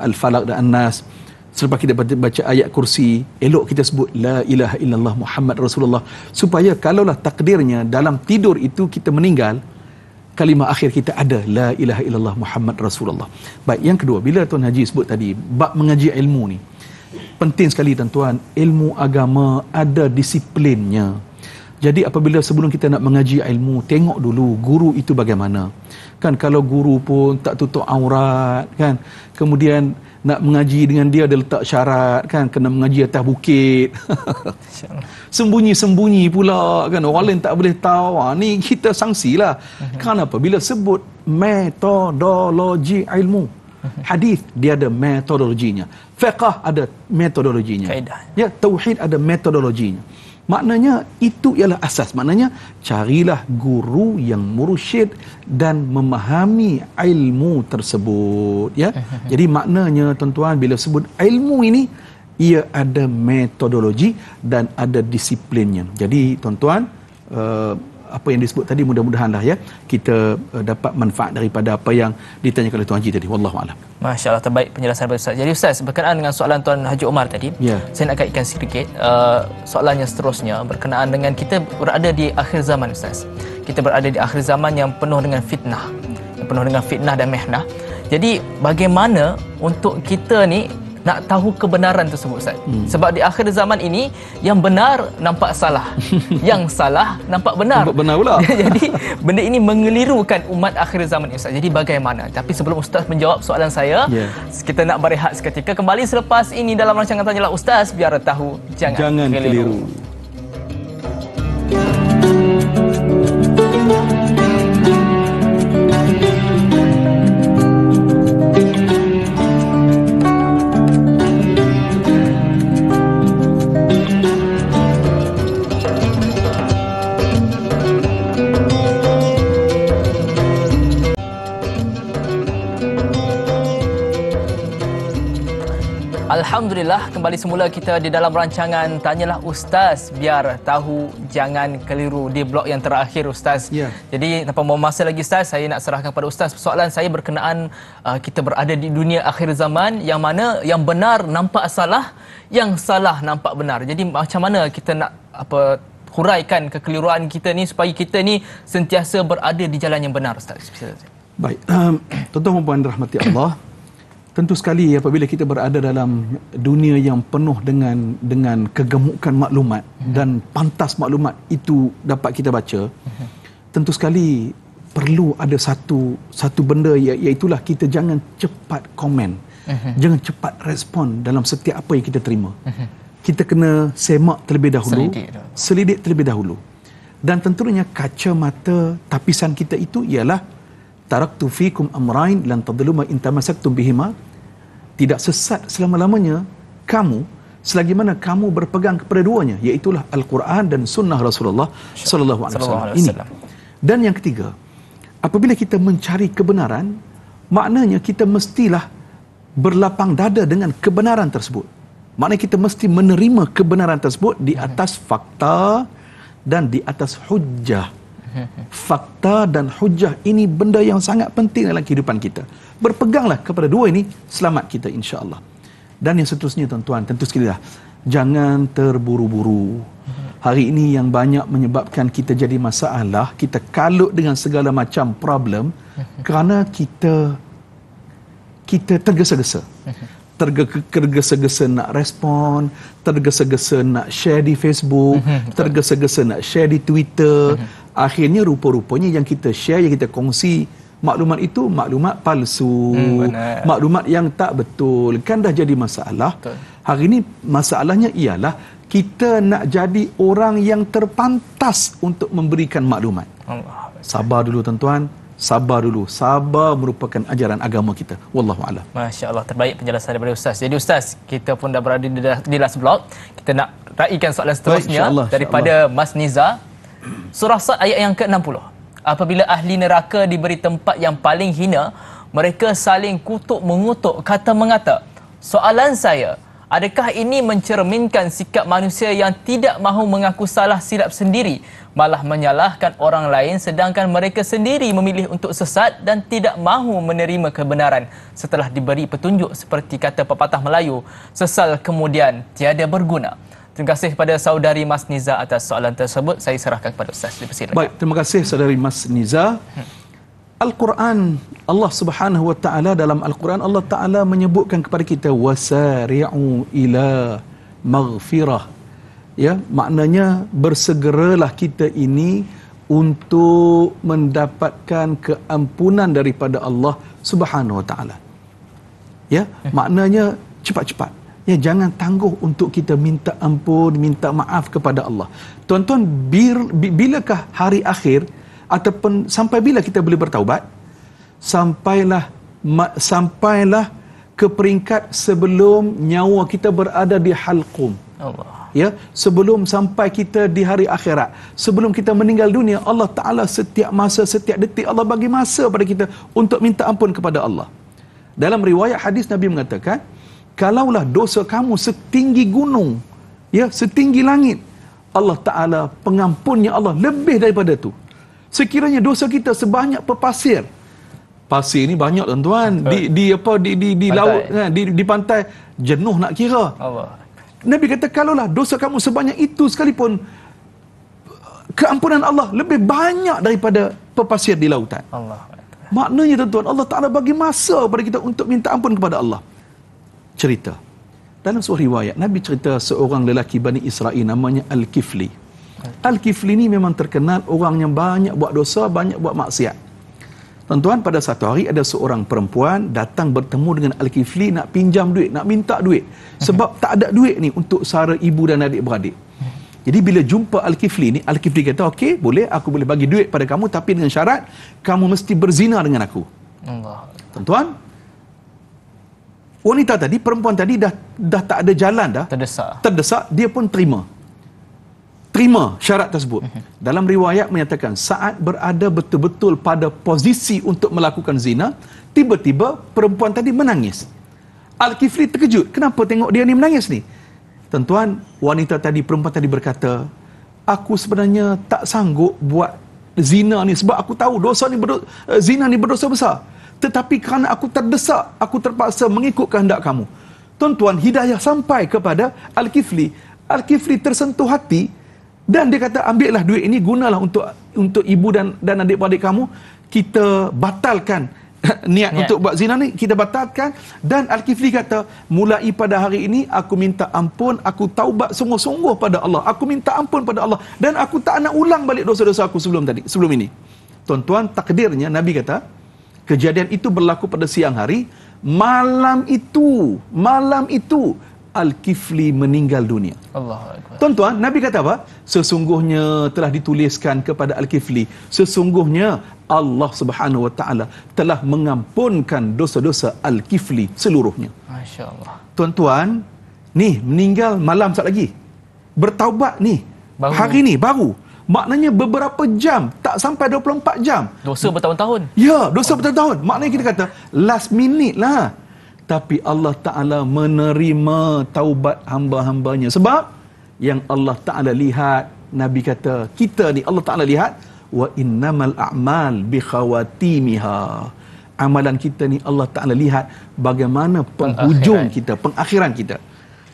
Al-Falaq dan An-Nas. Selepas kita baca ayat kursi, elok kita sebut la ilaha illallah Muhammad Rasulullah, supaya kalaulah takdirnya dalam tidur itu kita meninggal, kalimah akhir kita ada la ilaha illallah Muhammad Rasulullah. Baik, yang kedua, bila Tuan Haji sebut tadi bab mengaji ilmu ni, penting sekali tuan-tuan. Ilmu agama ada disiplinnya. Jadi apabila sebelum kita nak mengaji ilmu, tengok dulu guru itu bagaimana. Kan kalau guru pun tak tutup aurat kan, kemudian nak mengaji dengan dia ada letak syarat kan, kena mengaji atas bukit. Sembunyi-sembunyi pula kan, orang lain tak boleh tahu. Ni kita sangsilah. Kenapa? Bila sebut metodologi ilmu. Hadis dia ada metodologinya. Fiqh ada metodologinya. Ya, tauhid ada metodologinya. Maknanya itu ialah asas. Maknanya carilah guru yang mursyid dan memahami ilmu tersebut, ya. Jadi maknanya tuan-tuan, bila sebut ilmu ini, ia ada metodologi dan ada disiplinnya. Jadi tuan-tuan, apa yang disebut tadi mudah-mudahanlah ya kita dapat manfaat daripada apa yang ditanyakan oleh Tuan Haji tadi. Wallahu a'lam. Masya-Allah, terbaik penjelasan daripada Ustaz. Jadi Ustaz, berkenaan dengan soalan Tuan Haji Umar tadi, saya nak kaitkan sedikit soalannya seterusnya berkenaan dengan kita berada di akhir zaman Ustaz. Kita berada di akhir zaman yang penuh dengan fitnah, dan mihnah. Jadi bagaimana untuk kita ni nak tahu kebenaran tersebut Ustaz? Sebab di akhir zaman ini yang benar nampak salah, yang salah nampak benar. Nampak benar pula. Jadi benda ini mengelirukan umat akhir zaman ini Ustaz. Jadi bagaimana? Tapi sebelum Ustaz menjawab soalan saya, kita nak berehat seketika. Kembali selepas ini dalam rancangan Tanyalah Ustaz, biar tahu jangan keliru. Alhamdulillah, kembali semula kita di dalam rancangan Tanyalah Ustaz, biar tahu jangan keliru, di blok yang terakhir Ustaz. Jadi tanpa membuang masa lagi Ustaz, saya nak serahkan kepada Ustaz. Soalan saya berkenaan kita berada di dunia akhir zaman yang mana yang benar nampak salah, yang salah nampak benar. Jadi macam mana kita nak huraikan kekeliruan kita ni supaya kita ni sentiasa berada di jalan yang benar Ustaz? Baik, tuan-tuan dan puan rahmati Allah. Tentu sekali apabila kita berada dalam dunia yang penuh dengan kegemukan maklumat dan pantas maklumat itu dapat kita baca, tentu sekali perlu ada satu benda, iaitulah kita jangan cepat komen, jangan cepat respon dalam setiap apa yang kita terima. Kita kena semak terlebih dahulu, selidik terlebih dahulu. Dan tentunya kacamata tapisan kita itu ialah taraktu fikum amrain lan tadillu ma in tamassaktum bihima. Tidak sesat selama-lamanya kamu selagi mana kamu berpegang kepada duanya, iaitulah Al-Quran dan sunnah Rasulullah sallallahu alaihi wasallam ini. Dan yang ketiga, apabila kita mencari kebenaran, maknanya kita mestilah berlapang dada dengan kebenaran tersebut. Maknanya kita mesti menerima kebenaran tersebut di atas fakta dan di atas hujjah. Fakta dan hujjah ini benda yang sangat penting dalam kehidupan kita. Berpeganglah kepada dua ini, selamat kita insya-Allah. Dan yang seterusnya tuan-tuan, tentu sekali jangan terburu-buru. Hari ini yang banyak menyebabkan kita jadi masalah, kita kalut dengan segala macam problem kerana kita tergesa-gesa. Tergesa-gesa nak respon, tergesa-gesa nak share di Facebook, tergesa-gesa nak share di Twitter, Akhirnya rupa-rupanya yang kita share, yang kita kongsi, maklumat itu maklumat palsu, maklumat yang tak betul, kan dah jadi masalah. Betul. Hari ini masalahnya ialah kita nak jadi orang yang terpantas untuk memberikan maklumat. Allah. Sabar dulu tuan-tuan, sabar dulu. Sabar merupakan ajaran agama kita. Wallahu a'lam. Masya-Allah, terbaik penjelasan daripada Ustaz. Jadi Ustaz, kita pun dah berada di last blok. Kita nak raikan soalan seterusnya daripada Mas Niza. Surah Sad ayat yang ke-60. Apabila ahli neraka diberi tempat yang paling hina, mereka saling kutuk mengutuk kata mengata. Soalan saya, adakah ini mencerminkan sikap manusia yang tidak mahu mengaku salah silap sendiri, malah menyalahkan orang lain sedangkan mereka sendiri memilih untuk sesat dan tidak mahu menerima kebenaran setelah diberi petunjuk seperti kata pepatah Melayu, sesal kemudian tiada berguna. Terima kasih kepada saudari Mas Niza atas soalan tersebut. Saya serahkan kepada Ustaz. Dipersilakan. Baik, terima kasih saudari Mas Niza. Al-Quran, Allah Subhanahu wa taala, dalam Al-Quran Allah Taala menyebutkan kepada kita wasari'u ila maghfirah. Ya, maknanya bersegeralah kita ini untuk mendapatkan keampunan daripada Allah Subhanahu wa taala. Ya, maknanya cepat-cepat. Ya, jangan tangguh untuk kita minta ampun, minta maaf kepada Allah. Tuan-tuan, bilakah hari akhir ataupun sampai bila kita boleh bertaubat? Sampailah ke peringkat sebelum nyawa kita berada di halqum. Allah. Ya, sebelum sampai kita di hari akhirat, sebelum kita meninggal dunia, Allah Taala setiap masa, setiap detik Allah bagi masa pada kita untuk minta ampun kepada Allah. Dalam riwayat hadis Nabi mengatakan, kalaulah dosa kamu setinggi gunung, ya, setinggi langit, Allah Taala pengampunnya Allah lebih daripada itu. Sekiranya dosa kita sebanyak pepasir. Pasir ni banyak tuan-tuan, di laut, di pantai, jenuh nak kira. Allah. Nabi kata kalaulah dosa kamu sebanyak itu sekalipun, keampunan Allah lebih banyak daripada pepasir di lautan. Allah. Maknanya tuan-tuan, Allah Taala bagi masa pada kita untuk minta ampun kepada Allah. Cerita dalam sebuah riwayat, Nabi cerita seorang lelaki Bani Israel namanya Al-Kifli. Al-Kifli ni memang terkenal orang yang banyak buat dosa, banyak buat maksiat. Tuan-tuan, pada satu hari ada seorang perempuan datang bertemu dengan Al-Kifli nak pinjam duit, nak minta duit. Sebab tak ada duit ni untuk sara ibu dan adik-beradik. Jadi bila jumpa Al-Kifli ni, Al-Kifli kata, okey, boleh, aku boleh bagi duit pada kamu, tapi dengan syarat kamu mesti berzina dengan aku. Allah. Tuan-tuan, wanita tadi, perempuan tadi dah tak ada jalan dah. Terdesak, dia pun terima syarat tersebut. Dalam riwayat menyatakan saat berada betul-betul pada posisi untuk melakukan zina, tiba-tiba perempuan tadi menangis. Al-Kifli terkejut, kenapa tengok dia ni menangis ni? Tuan-tuan, wanita tadi, perempuan tadi berkata, aku sebenarnya tak sanggup buat zina ni sebab aku tahu zina ni berdosa besar. Tetapi kerana aku terdesak, aku terpaksa mengikut kehendak kamu. Tuan-tuan, hidayah sampai kepada Al-Kifli. Al-Kifli tersentuh hati dan dia kata, ambillah duit ini, gunalah untuk ibu dan adik-beradik kamu. Kita batalkan niat untuk buat zina ni, kita batalkan. Dan Al-Kifli kata, mulai pada hari ini aku minta ampun, aku taubat sungguh-sungguh pada Allah. Aku minta ampun pada Allah dan aku tak nak ulang balik dosa-dosa aku sebelum ini. Tuan-tuan, takdirnya Nabi kata, kejadian itu berlaku pada siang hari. Malam itu Al-Kifli meninggal dunia. Allah. Tuan-tuan, Nabi kata apa? Sesungguhnya telah dituliskan kepada Al-Kifli, sesungguhnya Allah Subhanahu wa taala telah mengampunkan dosa-dosa Al-Kifli seluruhnya. Masya-Allah. Tuan-tuan, ni meninggal malam sat lagi. Bertaubat ni hari ni baru. Maknanya beberapa jam, tak sampai 24 jam. Dosa bertahun-tahun. Ya, dosa bertahun-tahun. Maknanya kita kata last minute lah. Tapi Allah Ta'ala menerima taubat hamba-hambanya. Sebab yang Allah Ta'ala lihat, Nabi kata, kita ni Allah Ta'ala lihat, wa innamal a'mal bi khawatimiha. Amalan kita ni Allah Ta'ala lihat bagaimana penghujung kita, pengakhiran kita.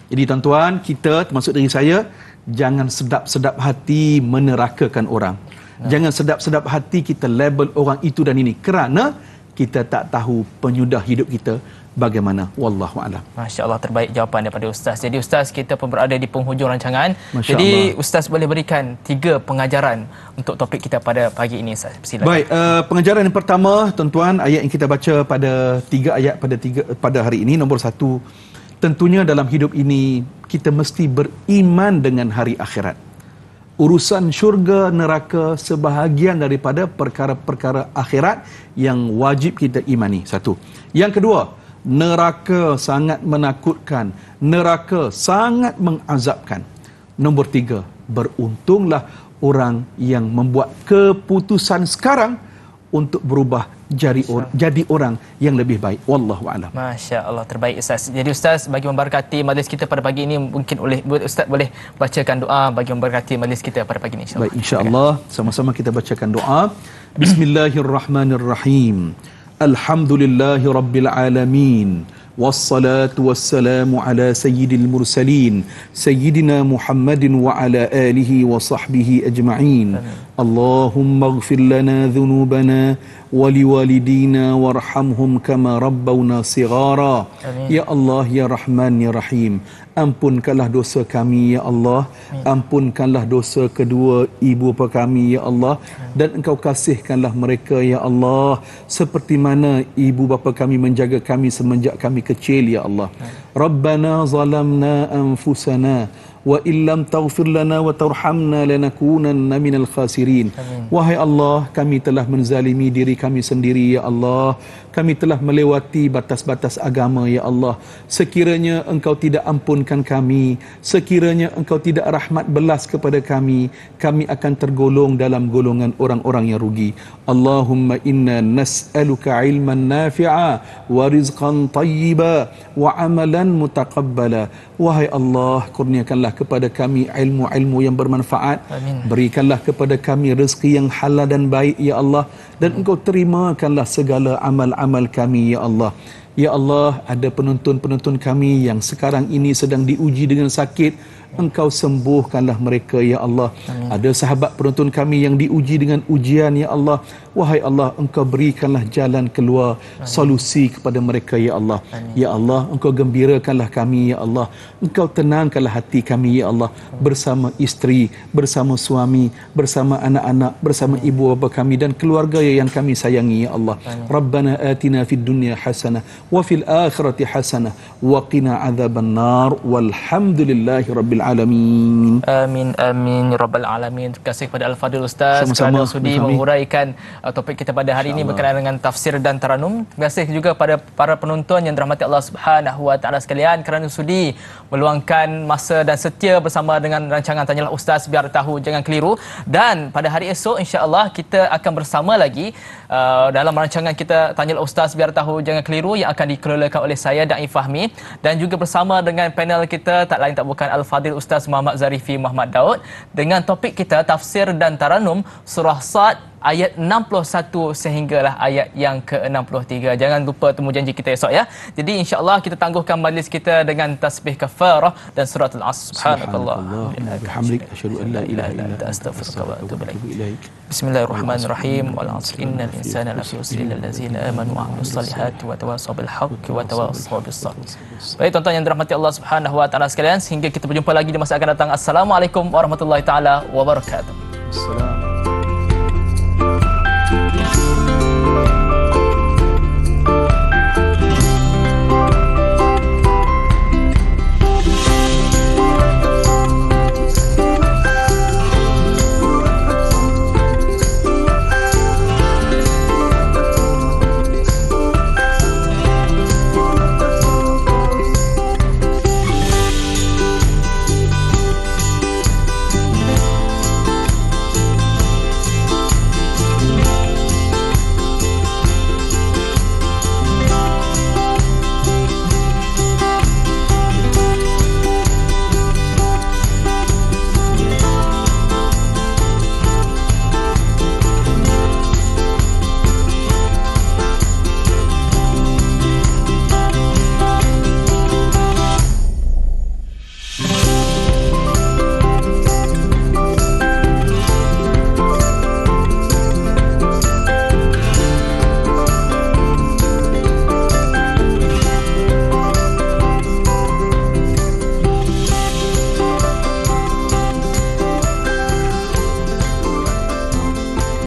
Jadi tuan-tuan, kita termasuk dari saya, jangan sedap-sedap hati menerakakan orang. Jangan sedap-sedap hati kita label orang itu dan ini. Kerana kita tak tahu penyudah hidup kita bagaimana. Wallahu a'lam. Masya-Allah, terbaik jawapan daripada Ustaz. Jadi Ustaz, kita pun berada di penghujung rancangan. Masya Jadi Allah. Ustaz boleh berikan 3 pengajaran untuk topik kita pada pagi ini, Ustaz. Silakan. Baik, pengajaran yang pertama, tuan-tuan, ayat yang kita baca pada 3 ayat pada hari ini. Nombor 1, tentunya dalam hidup ini kita mesti beriman dengan hari akhirat. Urusan syurga, neraka sebahagian daripada perkara-perkara akhirat yang wajib kita imani. 1. Yang kedua, neraka sangat menakutkan, neraka sangat mengazabkan. Nombor 3, beruntunglah orang yang membuat keputusan sekarang untuk berubah jadi orang yang lebih baik. Wallahu a'lam. Masya Allah, terbaik Ustaz. Jadi Ustaz, bagi memberkati majlis kita pada pagi ini, mungkin Ustaz boleh bacakan doa bagi memberkati majlis kita pada pagi ini, insya-Allah. Baik, insya-Allah sama-sama kita bacakan doa. Bismillahirrahmanirrahim. Alhamdulillahirabbil alamin. Wassalatu wassalamu ala sayyidil mursalin sayyidina Muhammadin wa ala alihi wa sahbihi ajma'in. Allahumma ighfir lana dhunubana wa liwalidina warhamhum kama rabbawna sighara. Ya Allah, ya Rahman, ya Rahim, ampunkanlah dosa kami ya Allah. Ampunkanlah dosa kedua ibu bapa kami ya Allah, dan Engkau kasihkanlah mereka ya Allah seperti mana ibu bapa kami menjaga kami semenjak kami kecil ya Allah. Rabbana zalamna anfusana wa illam taghfir lana wa tarhamna lanakunanna minal khasirin. Wahai Allah, kami telah menzalimi diri kami sendiri ya Allah. Kami telah melewati batas-batas agama ya Allah. Sekiranya Engkau tidak ampunkan kami, sekiranya Engkau tidak rahmat belas kepada kami, kami akan tergolong dalam golongan orang-orang yang rugi. Allahumma inna nas'aluka ilman nafi'a wa rizqan tayyiba wa amalan mutaqabbala. Wahai Allah, kurniakanlah kepada kami ilmu-ilmu yang bermanfaat. Amin. Berikanlah kepada kami rezeki yang halal dan baik ya Allah, dan Engkau terimakanlah segala amal-amal kami ya Allah. Ya Allah, ada penonton-penonton kami yang sekarang ini sedang diuji dengan sakit, Engkau sembuhkanlah mereka ya Allah. Amin. Ada sahabat penonton kami yang diuji dengan ujian ya Allah. Wahai Allah, Engkau berikanlah jalan keluar, solusi kepada mereka ya Allah. Amin. Ya Allah, Engkau gembirakanlah kami ya Allah. Engkau tenangkanlah hati kami ya Allah, bersama isteri, bersama suami, bersama anak-anak, bersama ibu bapa kami dan keluarga yang kami sayangi ya Allah. Rabbana atina fid dunya hasanah wa fil akhirati hasanah wa qina adzabannar. Walhamdulillahi rabbil alamin. Amin, amin ya rabbal alamin. Terima kasih kepada Al-Fadhil Ustaz kerana sudi menguraikan topik kita pada hari ini berkenaan dengan tafsir dan taranum. Terima kasih juga pada para penonton yang dirahmati Allah Subhanahu wa taala sekalian kerana sudi meluangkan masa dan setia bersama dengan rancangan Tanyalah Ustaz, biar tahu jangan keliru. Dan pada hari esok insya-Allah kita akan bersama lagi dalam rancangan kita Tanyalah Ustaz, biar tahu jangan keliru, yang akan dikelolakan oleh saya Da'i Fahmi, dan juga bersama dengan panel kita tak lain tak bukan Al-Fadhil Ustaz Muhammad Zarifi Muhammad Daud, dengan topik kita tafsir dan taranum surah Sad ayat 61 sehinggalah ayat yang ke-63. Jangan lupa temu janji kita esok ya. Jadi insya-Allah kita tangguhkan majlis kita dengan tasbih kafarah dan surah Al-Asr. Subhanallah wa bihamdihi asyhadu an la ilaha illa anta astaghfiruka wa atubu ilaik. Bismillahirrahmanirrahim. Wal 'asri innal insana lafi khusr illa allazina amanu wa 'amilus solihati wa tawassaw bil haqqi wa tawassaw bis sabr. Baik tuan-tuan yang dirahmati Allah Subhanahu wa taala sekalian, sehingga kita berjumpa lagi di masa akan datang. Assalamualaikum warahmatullahi taala wabarakatuh. Assalamualaikum.